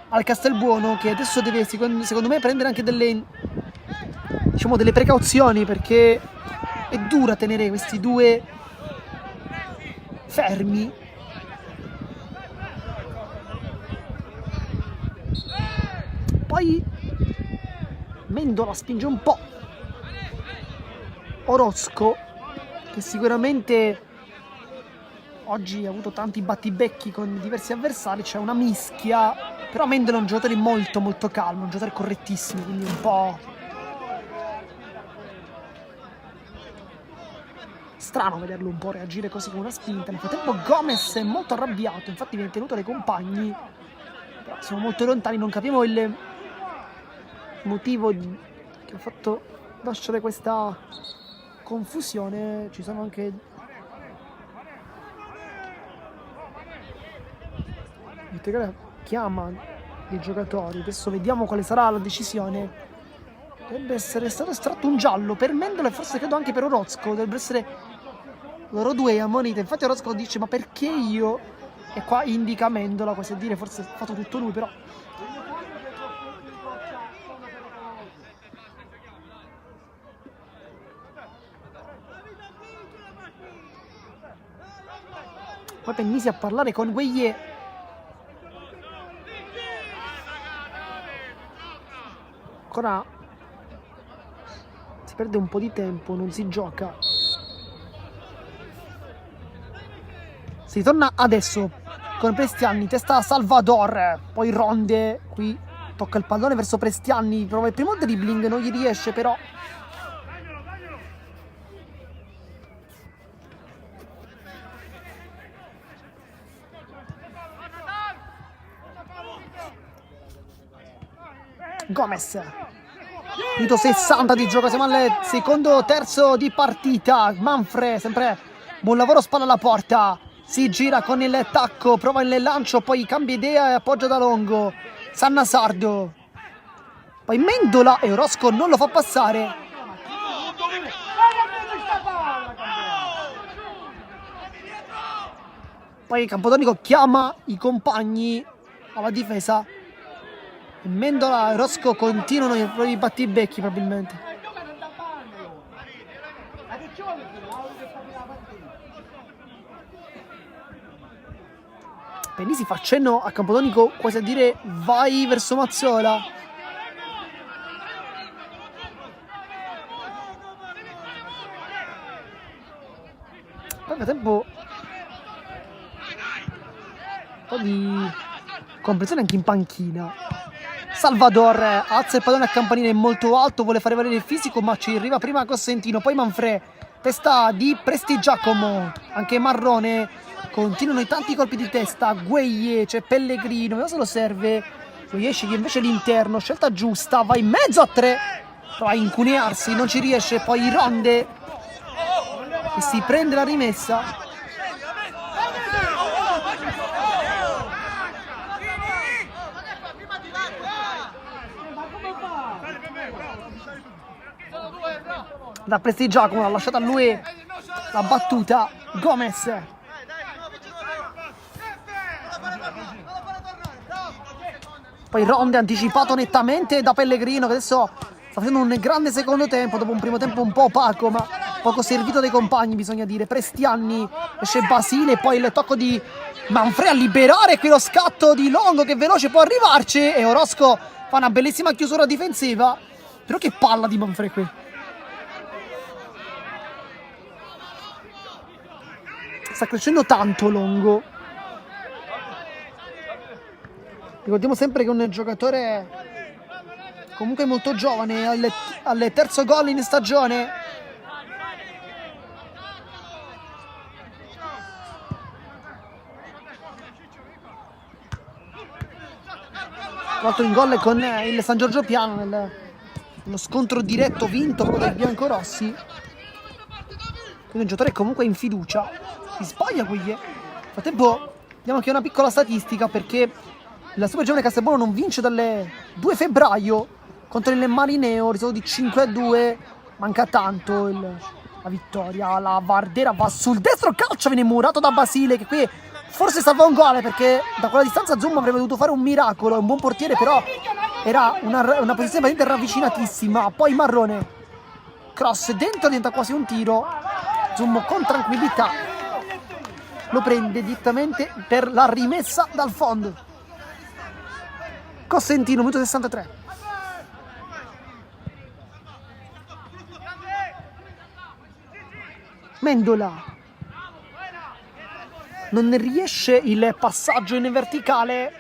al Castelbuono, che adesso deve secondo me prendere anche delle precauzioni, perché è dura tenere questi due fermi. Poi Mendola spinge un po', Orozco che sicuramente oggi ha avuto tanti battibecchi con diversi avversari, c'è una mischia, però Mendola è un giocatore molto calmo, un giocatore correttissimo, quindi un po' strano vederlo un po' reagire così con una spinta. Nel frattempo Gomez è molto arrabbiato, infatti viene tenuto dai compagni, però siamo molto lontani, non capiamo il motivo che ha fatto nascere questa confusione. Ci sono anche il telecamera chiama i giocatori, adesso vediamo quale sarà la decisione. Dovrebbe essere stato estratto un giallo per Mendola e forse credo anche per Orozco, dovrebbero essere loro due ammoniti. Infatti Orozco dice ma perché io? E qua indica Mendola, quasi a dire, forse ha fatto tutto lui, però. Poi Pennisi a parlare con Gueye. Ancora si perde un po' di tempo, non si gioca. Si torna adesso con Prestiani, testa Salvador, poi Ronde, qui tocca il pallone verso Prestiani, prova il primo dribbling, non gli riesce però. Gomez, minuto 60 di gioco, siamo al secondo terzo di partita. Manfred, sempre buon lavoro, spalla alla porta, si gira con il tacco, prova il lancio, poi cambia idea e appoggia da lungo. Sanna Sardo, poi Mendola e Orozco non lo fa passare. Poi Campodonico chiama i compagni alla difesa. Mendola e Orozco continuano i propri battibecchi probabilmente. Pennisi fa cenno a Campodonico, quasi a dire vai verso Mazzola. Poi nel tempo un po' di comprensione anche in panchina. Salvador alza il pallone a campanile molto alto, vuole fare valere il fisico ma ci arriva prima Cosentino, poi Manfred, testa di Prestigiacomo, anche Marrone, continuano i tanti colpi di testa. Gueye, c'è Pellegrino, vediamo se lo serve. Gueye sceglie invece l'interno, scelta giusta, va in mezzo a tre, prova a incunearsi, non ci riesce, poi Ronde e si prende la rimessa. Da Prestigiacomo, ha lasciato a lui la battuta. Gomez, poi Ronde anticipato nettamente da Pellegrino, che adesso sta facendo un grande secondo tempo dopo un primo tempo un po' opaco ma poco servito dai compagni, bisogna dire. Prestiani, esce Basile, poi il tocco di Manfred a liberare qui lo scatto di Longo che veloce può arrivarci e Orozco fa una bellissima chiusura difensiva. Però che palla di Manfred qui. Sta crescendo tanto Longo. Ricordiamo sempre che è un giocatore comunque molto giovane, al terzo gol in stagione. Tra l'altro in gol con il San Giorgio Piano nello scontro diretto vinto proprio dai biancorossi. Quindi un giocatore comunque in fiducia. Si sbaglia qui. Nel frattempo vediamo che è una piccola statistica, perché la Super Giovane Castelbuono non vince dalle 2 febbraio contro il Marineo, risultato di 5-2, manca tanto la vittoria. La Vardera va sul destro, calcio, viene murato da Basile che qui forse salva un gol, perché da quella distanza Zoom avrebbe dovuto fare un miracolo, è un buon portiere però era una posizione veramente ravvicinatissima. Poi Marrone, cross dentro, diventa quasi un tiro. Zoom con tranquillità lo prende direttamente per la rimessa dal fondo. Cosentino, minuto 63. Mendola non riesce il passaggio in verticale.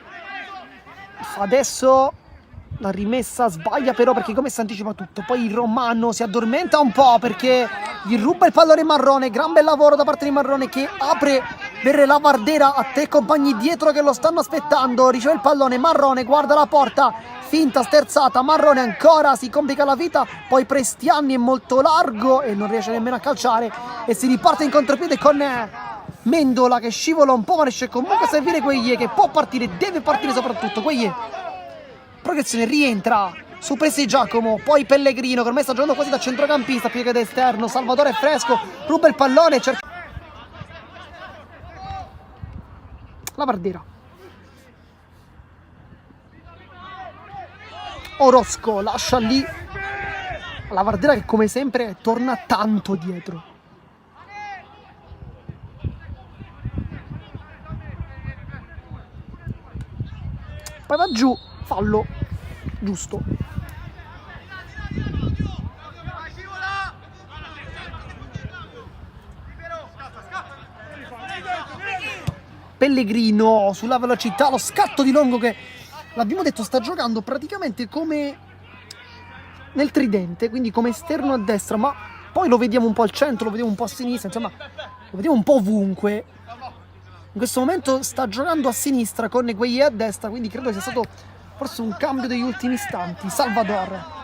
Adesso la rimessa sbaglia però, perché come si anticipa tutto. Poi il Romano si addormenta un po' perché gli ruba il pallone Marrone. Gran bel lavoro da parte di Marrone che apre per la Vardera, a te compagni dietro che lo stanno aspettando. Riceve il pallone Marrone, guarda la porta, finta sterzata, Marrone ancora si complica la vita. Poi Prestiani è molto largo e non riesce nemmeno a calciare e si riparte in contropiede con Mendola che scivola un po' ma riesce comunque a servire Gueye, che può partire, deve partire soprattutto. Gueye, progressione, rientra su Prestigiacomo, poi Pellegrino che ormai sta giocando quasi da centrocampista più che da esterno. Salvatore è fresco, ruba il pallone, Lavardera. Orozco lascia lì Lavardera che come sempre torna tanto dietro. Poi va giù, fallo, giusto. Pellegrino sulla velocità, lo scatto di Longo che, l'abbiamo detto, sta giocando praticamente come nel tridente, quindi come esterno a destra, ma poi lo vediamo un po' al centro, lo vediamo un po' a sinistra, insomma, lo vediamo un po' ovunque. In questo momento sta giocando a sinistra con Gueye a destra, quindi credo sia stato forse un cambio degli ultimi istanti. Salvador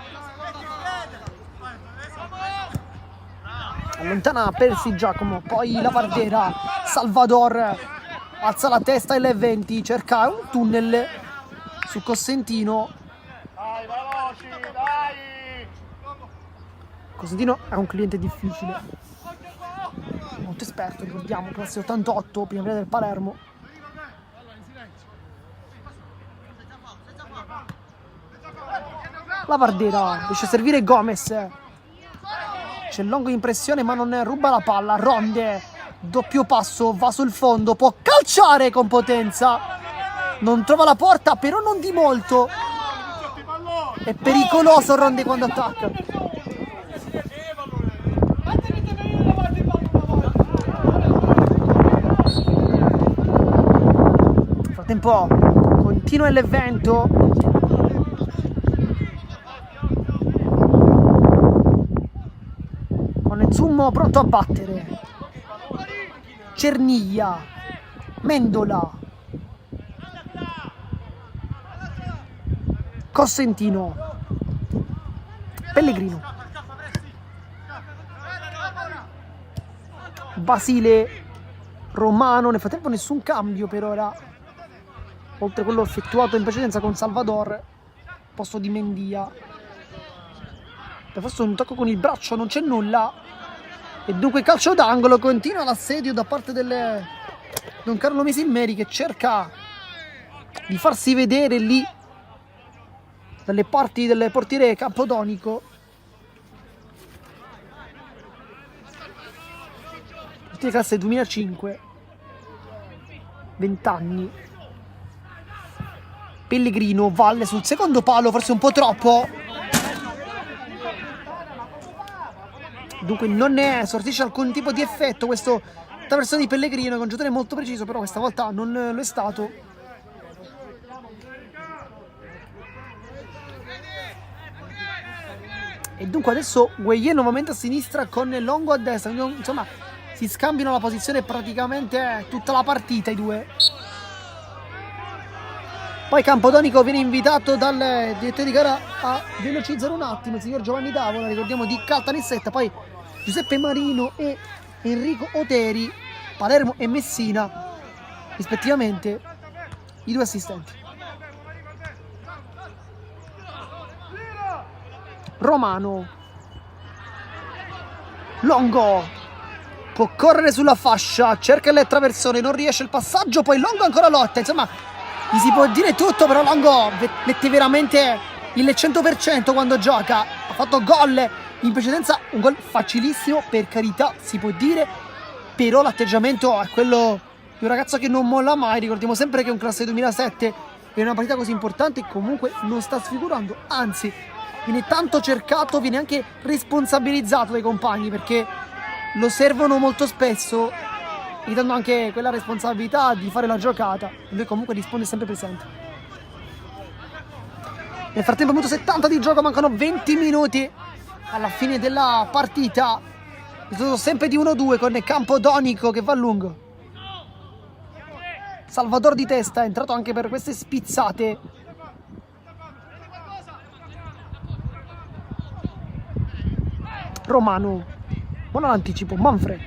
allontana Persi Giacomo, poi Lavardera, Salvador alza la testa e le 20, cerca un tunnel su Cosentino. Cosentino è un cliente difficile, molto esperto, ricordiamo, classe 88, prima del Palermo. Lavardera riesce a servire Gomez, c'è Longo in pressione ma non ruba la palla. Ronde, doppio passo, va sul fondo, può calciare con potenza, non trova la porta, però non di molto. È pericoloso Ronde quando attacca. Nel frattempo continua l'evento. Con Zummo pronto a battere. Cerniglia, Mendola, Cosentino, Pellegrino, Basile, Romano. Nel frattempo nessun cambio per ora, oltre quello effettuato in precedenza con Salvador, posto di Mendia. Forse un tocco con il braccio, non c'è nulla. E dunque calcio d'angolo, continua l'assedio da parte del Don Carlo Mesilmeri, che cerca di farsi vedere lì dalle parti del portiere Campodonico. Portiere classe 2005, 20 anni. Pellegrino, Valle sul secondo palo, forse un po' troppo. Dunque non ne sortisce alcun tipo di effetto questo traversone di Pellegrino, che è un giocatore molto preciso, però questa volta non lo è stato. E dunque adesso Gueye nuovamente a sinistra con Longo a destra, quindi, insomma, si scambiano la posizione praticamente tutta la partita i due. Poi Campodonico viene invitato dal direttore di gara a velocizzare un attimo il signor Giovanni D'Avola, ricordiamo di Caltanissetta, poi Giuseppe Marino e Enrico Oteri, Palermo e Messina, rispettivamente i due assistenti. Romano, Longo, può correre sulla fascia, cerca le traversone, non riesce il passaggio, poi Longo ancora lotta, insomma gli si può dire tutto, però Longo mette veramente il 100% quando gioca. Ha fatto gol in precedenza, un gol facilissimo, per carità, si può dire, però l'atteggiamento è quello di un ragazzo che non molla mai. Ricordiamo sempre che è un classe 2007 e una partita così importante comunque non sta sfigurando, anzi viene tanto cercato, viene anche responsabilizzato dai compagni, perché lo servono molto spesso, gli dando anche quella responsabilità di fare la giocata, e lui comunque risponde sempre presente. Nel frattempo, minuto 70 di gioco, mancano 20 minuti alla fine della partita. Risultato sempre di 1-2 con Campodonico che va a lungo. Salvador di testa è entrato anche per queste spizzate. Romano, buono l'anticipo, Manfred,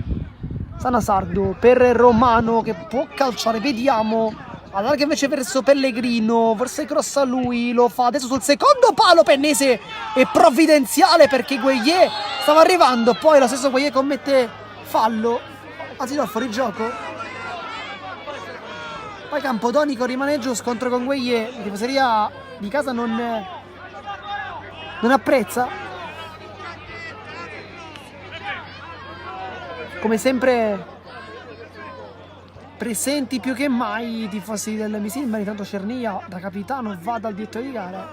Sanasardo per Romano che può calciare, vediamo, allarga invece verso Pellegrino, forse cross a lui, lo fa adesso sul secondo palo. Pennese è provvidenziale perché Gueye stava arrivando, poi lo stesso Gueye commette fallo, anzi no, fuori gioco. Poi Campodonico rimane giù, scontro con Gueye, la tifoseria di casa non apprezza. Come sempre presenti più che mai i tifosi del Misilmeri, tanto Cernia da capitano va dal direttore di gara.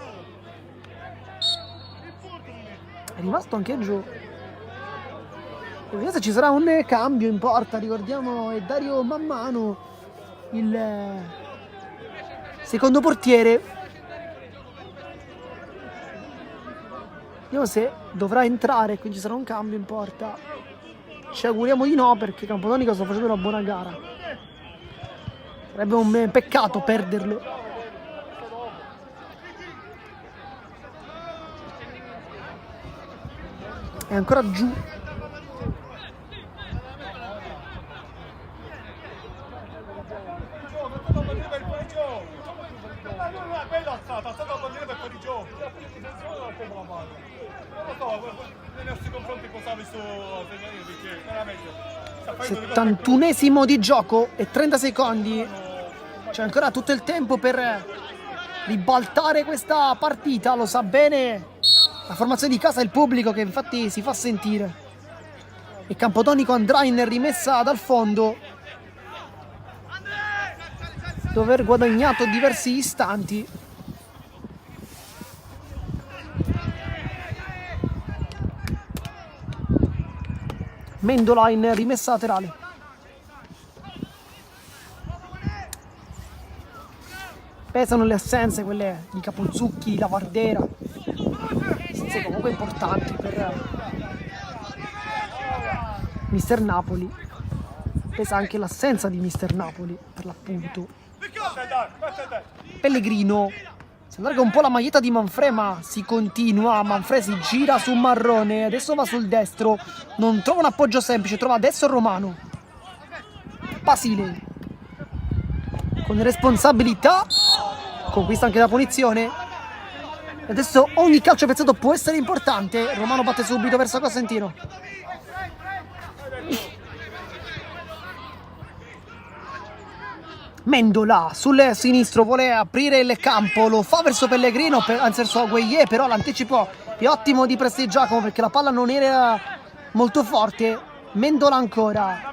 È rimasto anche giù. E vediamo se ci sarà un cambio in porta. Ricordiamo è Dario Mammano il secondo portiere. Vediamo se dovrà entrare, quindi ci sarà un cambio in porta. Ci auguriamo di no, perché Campodonico sta facendo una buona gara. Sarebbe un peccato perderlo. È ancora giù. nei nostri confronti cosa visto perché veramente 71esimo di gioco e 30 secondi. C'è ancora tutto il tempo per ribaltare questa partita. Lo sa bene la formazione di casa e il pubblico, che infatti si fa sentire. E Campodonico andrà in rimessa dal fondo dopo aver guadagnato diversi istanti. Mendola in rimessa laterale. Pesano le assenze, quelle di Capozzucchi, di Lavardera, assenze comunque importanti per Mister Napoli. Pesa anche l'assenza di Mister Napoli, per l'appunto. Pellegrino si allarga un po' la maglietta di Manfrè, ma si continua. Manfrè si gira su Marrone, adesso va sul destro, non trova un appoggio semplice, trova adesso Romano. Basile con responsabilità conquista anche la punizione. Adesso ogni calcio piazzato può essere importante. Romano batte subito verso Cosentino. Mendola sul sinistro vuole aprire il campo, lo fa verso Pellegrino, anzi verso Gueye, però l'anticipo è ottimo di Presti Giacomo perché la palla non era molto forte. Mendola ancora.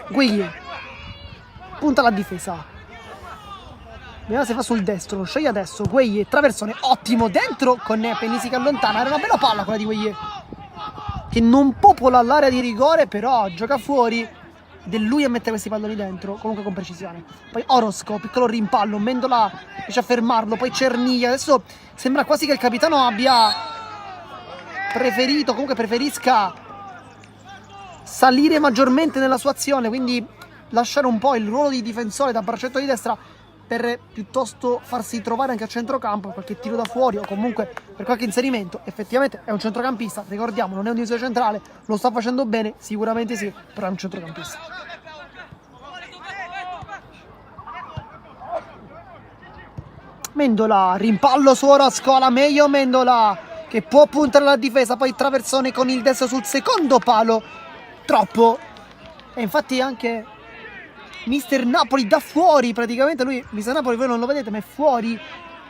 Gueye punta la difesa. Vediamo se fa sul destro, lo sceglie adesso. Gueye, traversone, ottimo, dentro con Penisi che allontana. Era una bella palla quella di Gueye, che non popola l'area di rigore, però gioca fuori. Ed è lui a mettere questi palloni dentro, comunque con precisione. Poi Orosco, piccolo rimpallo, Mendola riesce a fermarlo, poi Cernia. Adesso sembra quasi che il capitano abbia preferito, comunque preferisca salire maggiormente nella sua azione, quindi lasciare un po' il ruolo di difensore da braccetto di destra per piuttosto farsi trovare anche a centrocampo, qualche tiro da fuori o comunque per qualche inserimento. Effettivamente è un centrocampista, ricordiamo, non è un difensore centrale, lo sta facendo bene, sicuramente sì, però è un centrocampista. Mendola, rimpallo su Orosco, la meglio Mendola che può puntare alla difesa, poi traversone con il destro sul secondo palo, troppo. E infatti anche Mister Napoli da fuori, praticamente lui, Mister Napoli voi non lo vedete ma è fuori,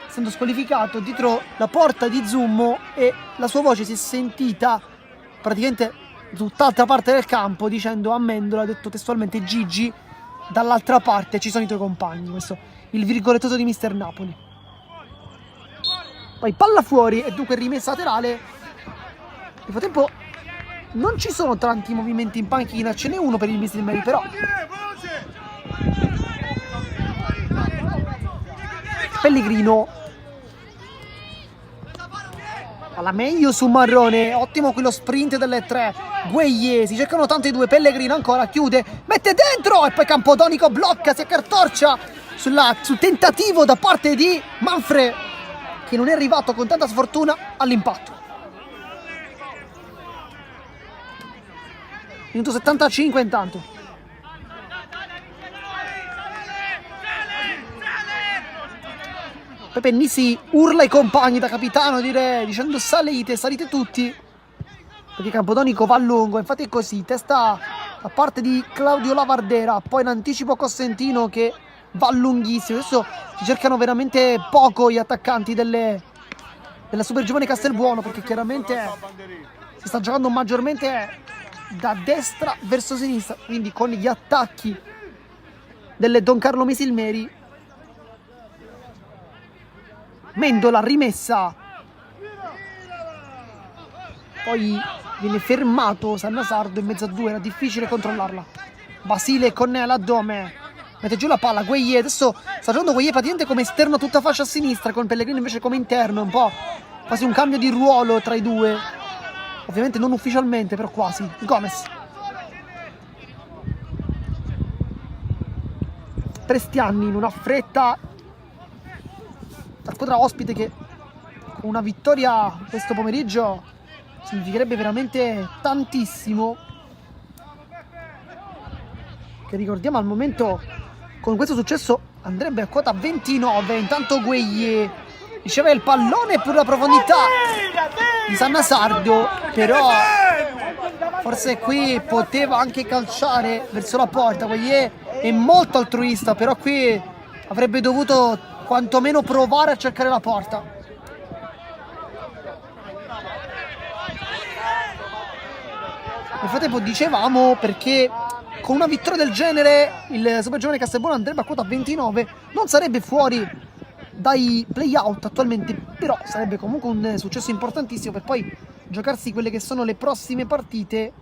essendo squalificato dietro la porta di Zummo, e la sua voce si è sentita praticamente tutt'altra parte del campo dicendo a Mendola, ha detto testualmente: Gigi, dall'altra parte ci sono i tuoi compagni. Questo il virgolettato di Mister Napoli. Poi palla fuori e dunque rimessa laterale. Nel frattempo non ci sono tanti movimenti in panchina, ce n'è uno per il Mister Napoli però. Pellegrino, alla meglio su Marrone, ottimo quello sprint delle tre. Gueye, si cercano tanto i due. Pellegrino ancora, chiude, mette dentro e poi Campodonico blocca, si accartoccia sul tentativo da parte di Manfrè, che non è arrivato con tanta sfortuna all'impatto. Minuto 75 intanto. Pepe Nisi urla ai compagni da capitano, dicendo salite tutti, perché Campodonico va a lungo. Infatti è così, testa da parte di Claudio Lavardera, poi in anticipo Cosentino che va lunghissimo. Adesso si cercano veramente poco gli attaccanti della Super Giovane Castelbuono, perché chiaramente si sta giocando maggiormente da destra verso sinistra, quindi con gli attacchi delle Don Carlo Misilmeri. Mendola rimessa, poi viene fermato Sannasardo in mezzo a due, era difficile controllarla. Basile con l'addome, mette giù la palla, Gueye, adesso sta giocando Gueye praticamente come esterno tutta fascia a sinistra, con Pellegrino invece come interno, un po' quasi un cambio di ruolo tra i due, ovviamente non ufficialmente però quasi. Gomez, Prestianni in una fretta, la squadra ospite che con una vittoria questo pomeriggio significherebbe veramente tantissimo, che ricordiamo al momento con questo successo andrebbe a quota 29. Intanto Gueye riceve il pallone per la profondità di Sannasardo, però forse qui poteva anche calciare verso la porta. Gueye è molto altruista, però qui avrebbe dovuto quantomeno provare a cercare la porta. Nel frattempo dicevamo, perché con una vittoria del genere il Super Giovane Castelbuono andrebbe a quota 29, non sarebbe fuori dai play-out attualmente, però sarebbe comunque un successo importantissimo per poi giocarsi quelle che sono le prossime partite.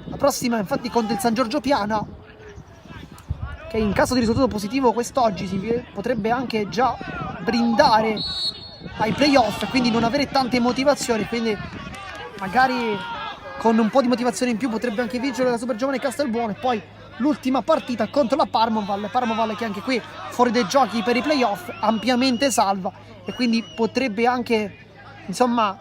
La prossima infatti contro il San Giorgio Piana, che in caso di risultato positivo quest'oggi si potrebbe anche già brindare ai playoff, quindi non avere tante motivazioni, quindi magari con un po' di motivazione in più potrebbe anche vincere la Super Giovane Castelbuono. E poi l'ultima partita contro la Parmoval che anche qui fuori dai giochi per i playoff, ampiamente salva, e quindi potrebbe anche insomma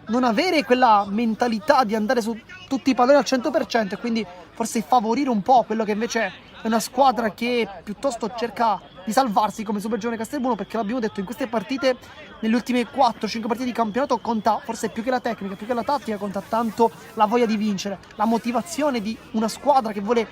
non avere quella mentalità di andare su tutti i palloni al 100%, e quindi forse favorire un po' quello che invece è una squadra che piuttosto cerca di salvarsi come Super Giovane Castelbuono, perché l'abbiamo detto, in queste partite, nelle ultime 4-5 partite di campionato, conta forse più che la tecnica, più che la tattica, conta tanto la voglia di vincere, la motivazione di una squadra che vuole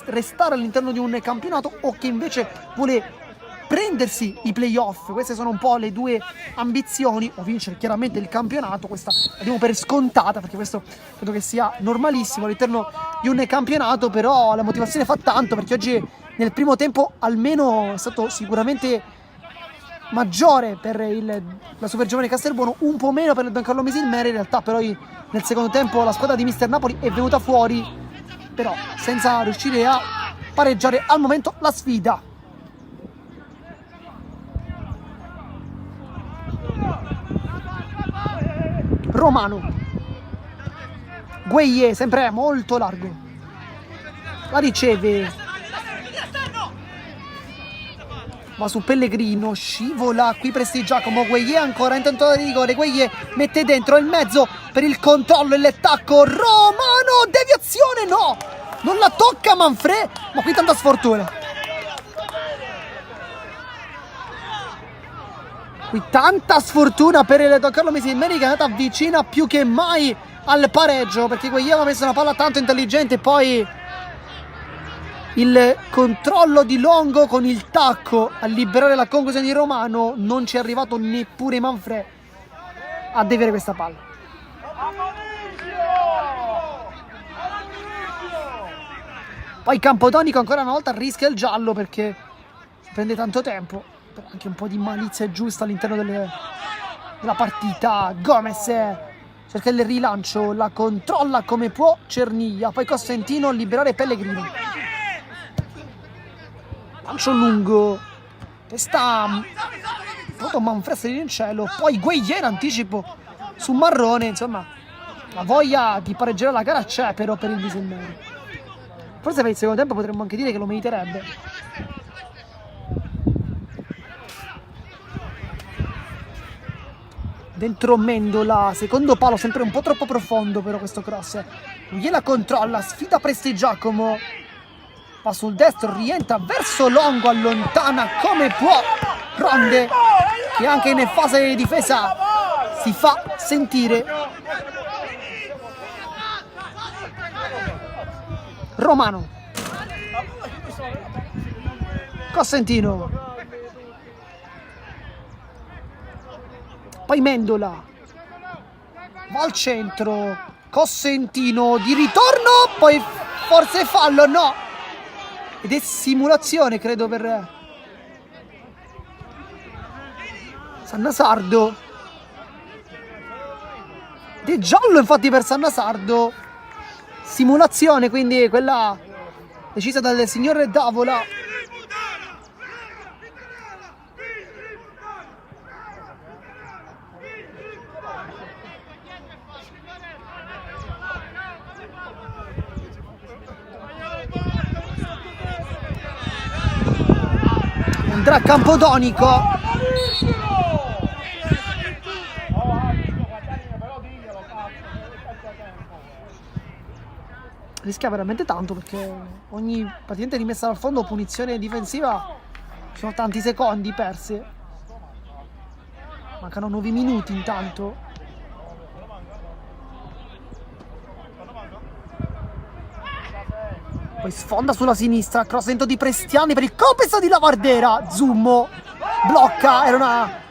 restare all'interno di un campionato o che invece vuole prendersi i playoff. Queste sono un po' le due ambizioni, o vincere chiaramente il campionato. Questa la diamo per scontata, perché questo credo che sia normalissimo all'interno di un campionato, però la motivazione fa tanto, perché oggi nel primo tempo almeno è stato sicuramente maggiore per la Super Giovane Castelbuono, un po' meno per il Don Carlo Misilmeri in realtà, però nel secondo tempo la squadra di Mister Napoli è venuta fuori, però senza riuscire a pareggiare al momento la sfida. Romano, Gueye sempre molto largo, la riceve, va su Pellegrino, scivola qui Prestigiacomo, Gueye ancora in tentativo di rigore, Gueye mette dentro il mezzo per il controllo e l'attacco, Romano, deviazione, no, non la tocca Manfred, ma qui tanta sfortuna. Qui tanta sfortuna per il Don Carlo Misilmeri, che è andata vicina più che mai al pareggio, perché Gueye aveva messo una palla tanto intelligente, poi il controllo di Longo con il tacco a liberare la conclusione di Romano, non ci è arrivato neppure Manfred a deviare questa palla. Poi Campodonico ancora una volta rischia il giallo, perché prende tanto tempo, però anche un po' di malizia giusta all'interno della partita. Gomez cerca il rilancio, la controlla come può Cerniglia, poi Cosentino liberare Pellegrino, lancio lungo, testa proprio Manfred in cielo, poi Gueye in anticipo su Marrone. Insomma, la voglia di pareggiare la gara c'è però per il Misilmeri, forse per il secondo tempo potremmo anche dire che lo meriterebbe. Dentro Mendola, secondo palo, sempre un po' troppo profondo però questo cross, gliela controlla, sfida Prestigiacomo, va sul destro, rientra verso Longo, allontana come può Ronde, che anche in fase di difesa si fa sentire. Romano. Cosentino. Poi Mendola. Va al centro. Cosentino di ritorno. Poi forse fallo, no. Ed è simulazione, credo, per Sannasardo. Ed è giallo, infatti, per Sannasardo. Simulazione, quindi quella decisa dal signor Davola. Andrà Campodonico. Rischia veramente tanto, perché ogni praticamente rimessa dal fondo, punizione difensiva, ci sono tanti secondi persi. Mancano 9 minuti intanto. Poi sfonda sulla sinistra, cross dentro di Prestiani per il colpista di Lavardera. Zummo blocca, era una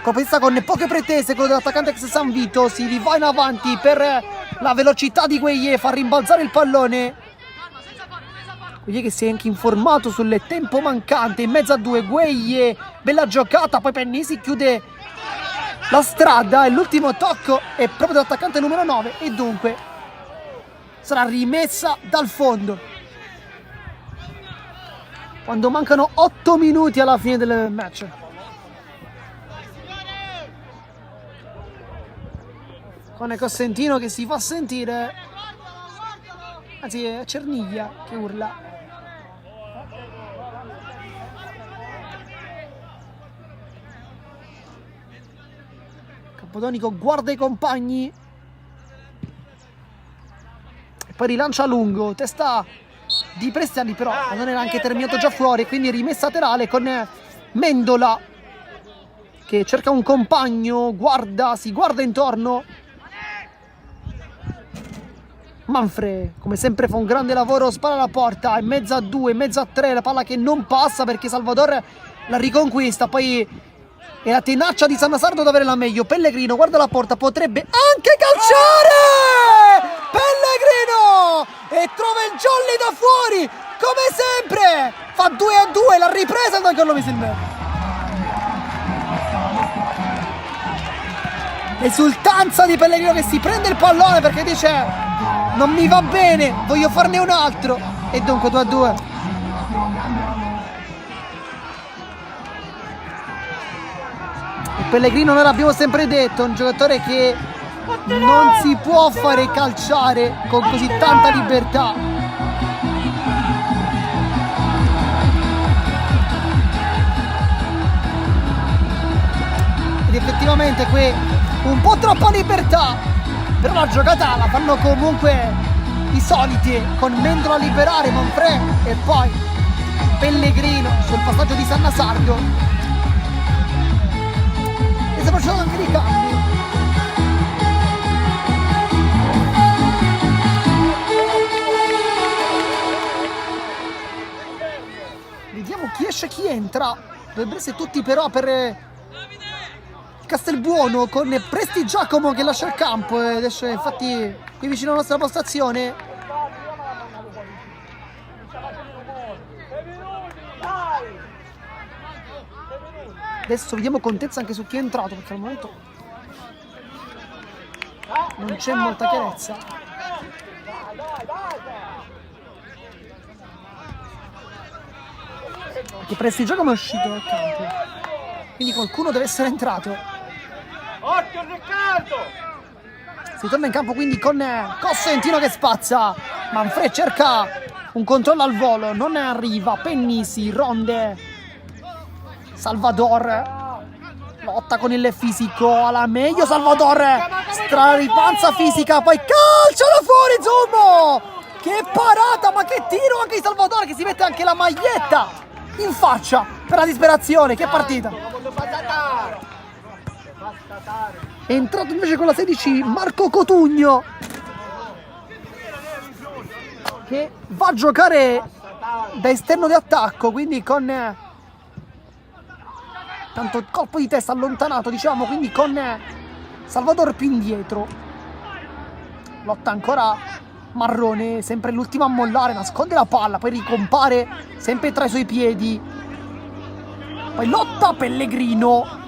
colpista con poche pretese, quello dell'attaccante ex San Vito. Si riva in avanti per la velocità di Gueye, fa rimbalzare il pallone. Gueye che si è anche informato sul tempo mancante, in mezzo a due. Gueye, bella giocata, poi Pennisi chiude la strada e l'ultimo tocco è proprio dell'attaccante numero 9 e dunque sarà rimessa dal fondo. Quando mancano 8 minuti alla fine del match. Con Cosentino che si fa sentire. Anzi, è Cerniglia che urla. Campodonico guarda i compagni. E poi rilancia a lungo. Testa di Prestiani, però non era anche terminato già fuori, quindi rimessa laterale con Mendola che cerca un compagno, si guarda intorno. Manfre come sempre fa un grande lavoro, spara alla porta, in mezzo a 2, in mezzo a 3, la palla che non passa perché Salvador la riconquista. Poi è la tenacia di Sannasardo ad avere la meglio. Pellegrino guarda la porta, potrebbe anche calciare Pellegrino e trova il jolly da fuori come sempre. Fa 2-2, l'ha ripresa il Giancarlo Misilmer. Esultanza di Pellegrino che si prende il pallone perché dice non mi va bene, voglio farne un altro. E dunque 2-2. Pellegrino, noi l'abbiamo sempre detto, è un giocatore che non si può fare calciare con così tanta libertà. Ed effettivamente qui un po' troppa libertà, però la giocata la fanno comunque i soliti, con Mendola a liberare, Manfre e poi Pellegrino sul passaggio di Sannasardo. E sta facendo anche dei cambi. Vediamo chi esce e chi entra. Dovrebbero essere tutti però per Castelbuono, con Presti Giacomo che lascia il campo ed esce infatti qui vicino alla nostra postazione. Adesso vediamo contezza anche su chi è entrato, perché al momento non c'è molta chiarezza. Perché Presti Giacomo è uscito dal campo, quindi qualcuno deve essere entrato. Occhio Riccardo! Si torna in campo quindi con Cosentino che spazza. Manfred cerca un controllo al volo, non arriva. Pennisi, Ronde, Salvador lotta con il fisico alla meglio. Salvador straripanza fisica, poi calciala fuori Zummo. Che parata, ma che tiro anche di Salvador, che si mette anche la maglietta in faccia per la disperazione. Che partita! È entrato invece con la 16 Marco Cotugno, che va a giocare da esterno di attacco, quindi con tanto colpo di testa allontanato, diciamo, quindi con Salvador più indietro. Lotta ancora Marrone, sempre l'ultimo a mollare, nasconde la palla, poi ricompare sempre tra i suoi piedi. Poi lotta Pellegrino.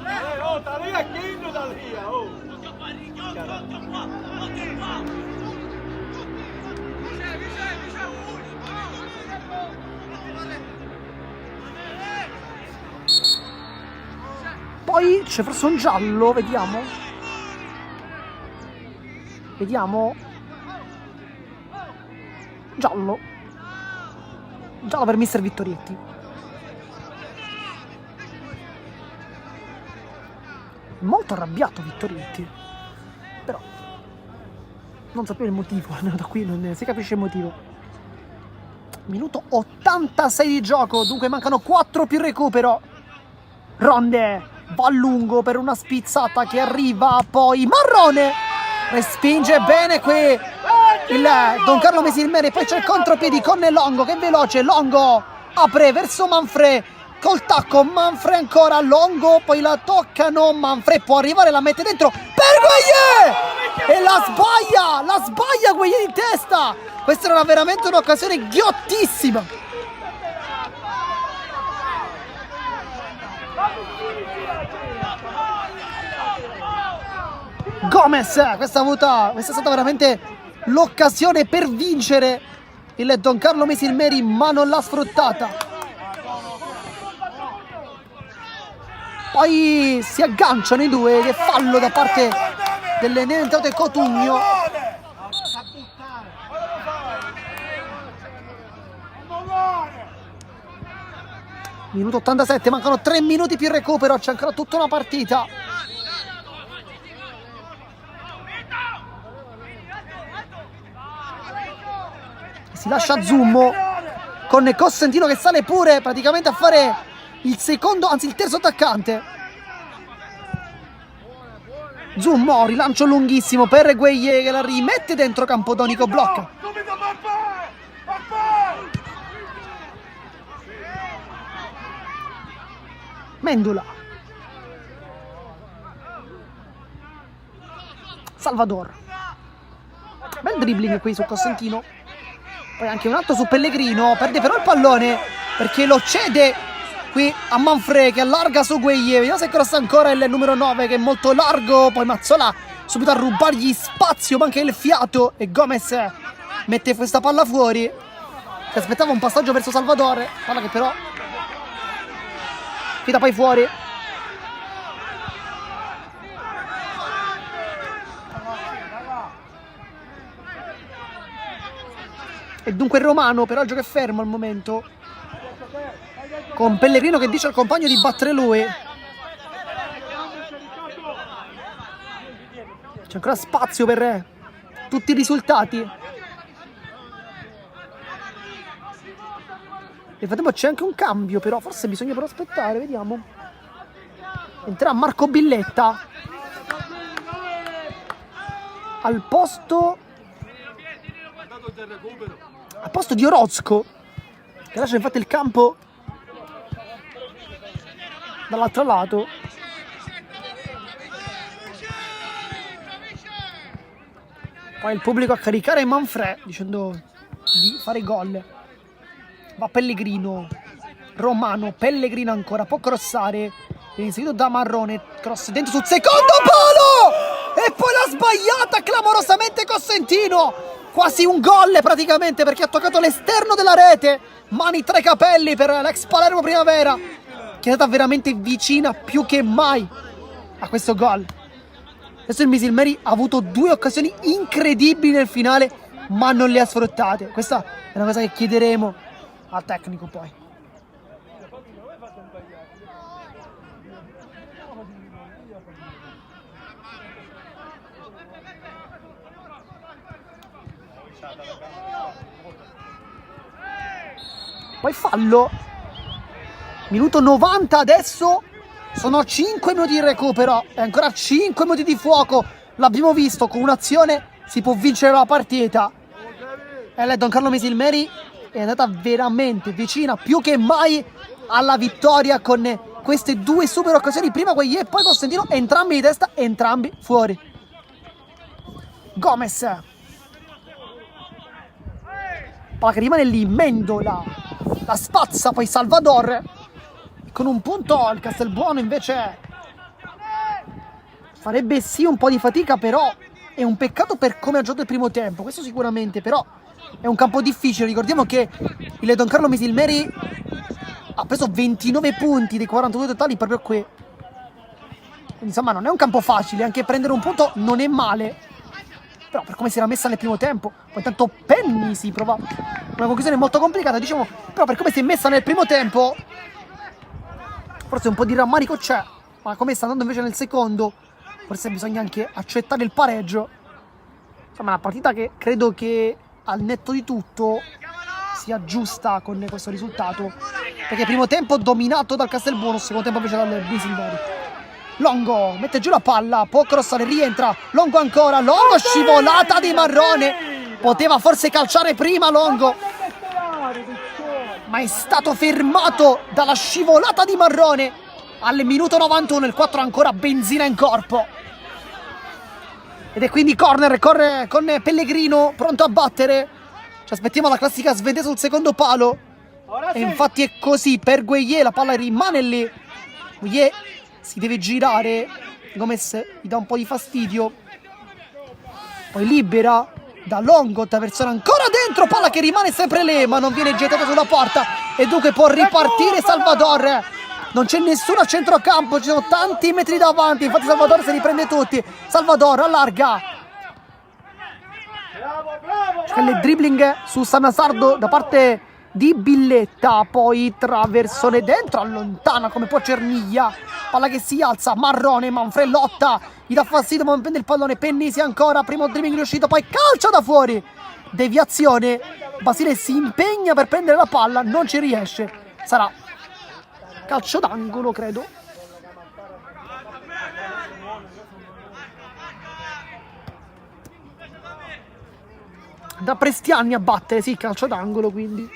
Poi c'è forse un giallo, vediamo. Vediamo. Giallo. Giallo per mister Vittorietti. Molto arrabbiato Vittorietti. Però non sapevo il motivo, almeno da qui non si capisce il motivo. Minuto 86 di gioco, dunque mancano 4 più recupero. Ronde va a lungo per una spizzata che arriva, poi Marrone respinge bene qui il Don Carlo Mesilmeri, poi c'è il contropiedi con Longo che è veloce, Longo apre verso Manfred col tacco, Manfred ancora, Longo, poi la toccano, Manfred può arrivare, la mette dentro per Gueye e la sbaglia Gueye in testa. Questa era veramente un'occasione ghiottissima. Gomez, questa è stata veramente l'occasione per vincere il Don Carlo Mesilmeri, ma non l'ha sfruttata. Poi si agganciano i due ed è fallo da parte dell'Enentote Cotugno. Minuto 87, mancano 3 minuti più il recupero, c'è ancora tutta una partita. Si lascia Zummo con Cosentino che sale pure praticamente a fare il secondo, anzi il terzo attaccante. Zummo, rilancio lunghissimo per Gueye che la rimette dentro, Campodonico blocca. Mendula. Salvador. Bel dribbling qui su Cosentino. Poi anche un altro su Pellegrino, perde però il pallone perché lo cede qui a Manfred che allarga su Gueye. Vediamo se crossa ancora il numero 9 che è molto largo, poi Mazzola subito a rubargli spazio, manca il fiato e Gomez mette questa palla fuori. Si aspettava un passaggio verso Salvador, palla che però tira poi fuori. E dunque il Romano però il gioco è fermo al momento, con Pellegrino che dice al compagno di battere lui. C'è ancora spazio per tutti i risultati. Nel frattempo c'è anche un cambio, però forse bisogna però aspettare, vediamo. Entrerà Marco Billetta al posto di Orozco, che lascia infatti il campo dall'altro lato. Poi il pubblico a caricare Manfred dicendo di fare gol. Va Pellegrino, Romano, Pellegrino ancora, può crossare, viene inserito da Marrone, cross dentro sul secondo palo e poi l'ha sbagliata clamorosamente Cosentino. Quasi un gol praticamente perché ha toccato l'esterno della rete. Mani tra i capelli per l'ex Palermo Primavera, che è stata veramente vicina più che mai a questo gol. Adesso il Mesilmeri ha avuto 2 occasioni incredibili nel finale, ma non le ha sfruttate. Questa è una cosa che chiederemo al tecnico poi. Poi fallo. Minuto 90 adesso. Sono 5 minuti di recupero e ancora 5 minuti di fuoco. L'abbiamo visto, con un'azione si può vincere la partita. E Don Carlo Mesilmeri è andata veramente vicina, più che mai, alla vittoria con queste due super occasioni. Prima Gueye e poi Costantino, entrambi di testa, entrambi fuori. Gomez. Palla che rimane lì, Mendola. La spazza, poi Salvador. Con un punto il Castelbuono invece farebbe sì un po' di fatica, però è un peccato per come ha giocato il primo tempo, questo sicuramente, però è un campo difficile. Ricordiamo che il Don Carlo Mesilmeri ha preso 29 punti dei 42 totali proprio qui. Quindi insomma non è un campo facile, anche prendere un punto non è male. Però per come si era messa nel primo tempo, poi intanto Penny si prova una conclusione molto complicata, diciamo, però per come si è messa nel primo tempo forse un po' di rammarico c'è, ma come sta andando invece nel secondo forse bisogna anche accettare il pareggio. Insomma, una partita che credo che al netto di tutto sia giusta con questo risultato, perché primo tempo dominato dal Castelbuono, secondo tempo invece dal Mesilmeri. Longo mette giù la palla, può crossare, rientra, Longo ancora, Longo, scivolata di Marrone, poteva forse calciare prima Longo, ma è stato fermato dalla scivolata di Marrone al minuto 91, il 4 ancora benzina in corpo. Ed è quindi corner, corre con Pellegrino, pronto a battere. Ci aspettiamo la classica sventata sul secondo palo. E infatti è così, per Gueye la palla rimane lì. Gueye si deve girare, Gomez gli dà un po' di fastidio. Poi libera da Longo, persona ancora dentro, palla che rimane sempre lì, ma non viene gettata sulla porta. E dunque può ripartire Salvador. Non c'è nessuno a centrocampo, ci sono tanti metri davanti, infatti Salvador se li prende tutti. Salvador allarga. C'è il dribbling su Sanasardo da parte di Billetta, poi traversone dentro, allontana come può Cerniglia. Palla che si alza, Marrone, Manfred lotta, gli dà fastidio ma non prende il pallone. Pennisi ancora, primo dribbling riuscito, poi calcio da fuori. Deviazione, Basile si impegna per prendere la palla, non ci riesce. Sarà calcio d'angolo, credo. Da Prestiani a battere, sì, calcio d'angolo quindi.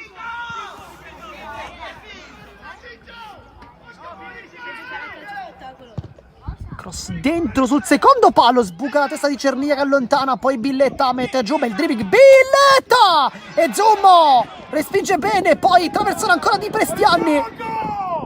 Cross dentro sul secondo palo, sbuca la testa di Cerniglia che allontana, poi Billetta mette giù, bel dribbling, Billetta! E Zummo respinge bene, poi traversone ancora di Prestiani.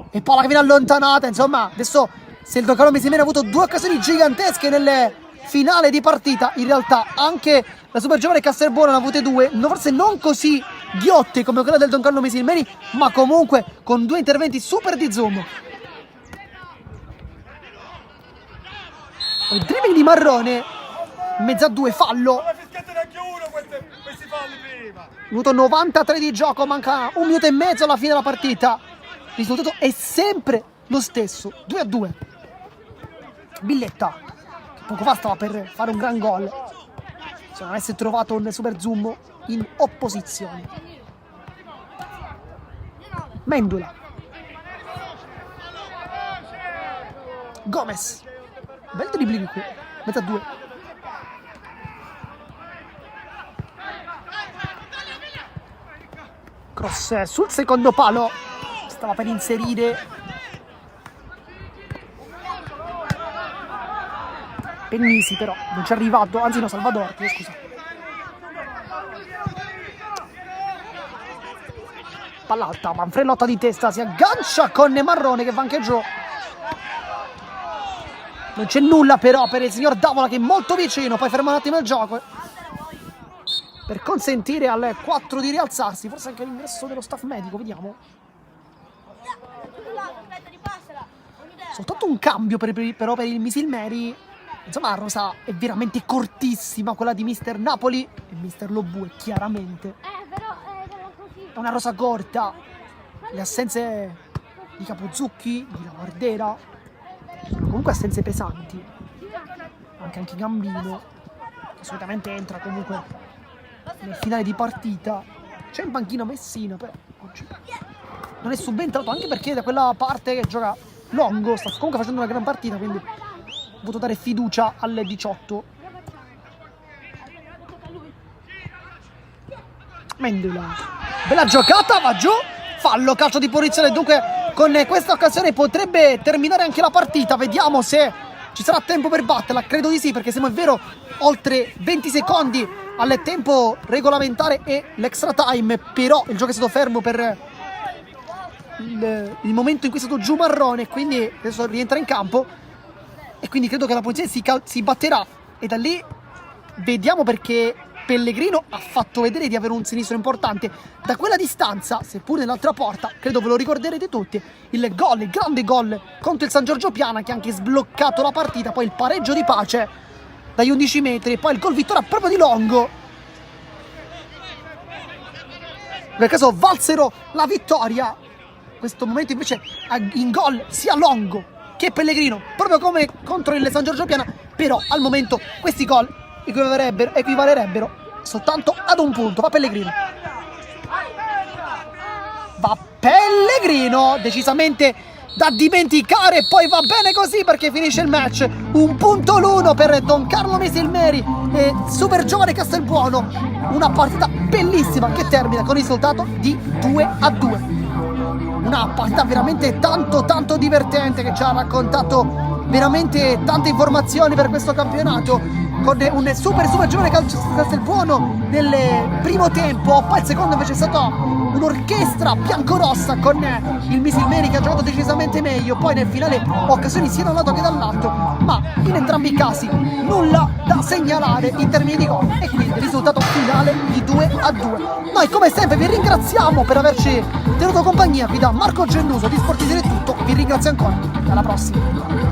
E palla che viene allontanata, insomma, adesso se il Don Carlo Mesilmeri ha avuto due occasioni gigantesche nel finale di partita, in realtà anche la super giovane Castelbuono ne ha avute due, forse non così ghiotte come quella del Don Carlo Mesilmeri, ma comunque con due interventi super di Zoom. Il dribbling di Marrone, mezza a due, fallo. Questi falli prima. Minuto 93 di gioco, manca un minuto e mezzo alla fine della partita. Il risultato è sempre lo stesso, 2-2. Billetta, che poco fa stava per fare un gran gol, se non avesse trovato un super zoom in opposizione. Mendola, Gomez, bel dribbling qui, mezza a due. Cross sul secondo palo, stava per inserire Pennisi, però non ci è arrivato, anzi no, Salvador, scusa. Palla alta, Manfred lotta di testa, si aggancia con Marrone che va anche giù. Non c'è nulla però per il signor Davola che è molto vicino, poi ferma un attimo il gioco per consentire alle 4 di rialzarsi, forse anche l'ingresso dello staff medico, vediamo. Soltanto un cambio però per il Mesilmeri. Insomma la rosa è veramente cortissima, quella di Mister Napoli e Mister Lobue chiaramente. È una rosa corta, le assenze di Capozzucchi, di Lavardera, sono comunque assenze pesanti. Anche Gambino, che solitamente entra comunque nel finale di partita. C'è in panchina Messina, però oggi non è subentrato, anche perché da quella parte che gioca Longo sta comunque facendo una gran partita, quindi ho voluto dare fiducia alle 18. Mendula, bella giocata, va giù, fallo, calcio di punizione. Dunque con questa occasione potrebbe terminare anche la partita. Vediamo se ci sarà tempo per batterla. Credo di sì, perché se non è vero oltre 20 secondi al tempo regolamentare e l'extra time. Però il gioco è stato fermo per il momento in cui è stato giù Marrone, quindi adesso rientra in campo e quindi credo che la punizione si batterà. E da lì vediamo, perché Pellegrino ha fatto vedere di avere un sinistro importante da quella distanza, seppur nell'altra porta. Credo ve lo ricorderete tutti, il gol, il grande gol contro il San Giorgio Piana, che ha anche sbloccato la partita. Poi il pareggio di pace dagli 11 metri, poi il gol vittoria proprio di Longo. Nel caso valsero la vittoria. In questo momento invece in gol sia Longo che Pellegrino, proprio come contro il San Giorgio Piana. Però al momento questi gol equivalerebbero soltanto ad un punto. Va Pellegrino, decisamente da dimenticare. E poi va bene così, perché finisce il match 1 punto l'1 per Don Carlo Mesilmeri e super giovane Castelbuono. Una partita bellissima che termina con il risultato di 2-2. Una partita veramente tanto divertente, che ci ha raccontato veramente tante informazioni per questo campionato, con un super giovane Castelbuono nel primo tempo. Poi il secondo invece è stato un'orchestra biancorossa con il Mesilmeri, che ha giocato decisamente meglio. Poi nel finale occasioni sia da un lato che dall'altro, ma in entrambi i casi nulla da segnalare in termini di gol, e quindi il risultato finale di 2-2. Noi come sempre vi ringraziamo per averci tenuto compagnia. Qui da Marco Genduso di Sportiserie è tutto, vi ringrazio ancora, alla prossima.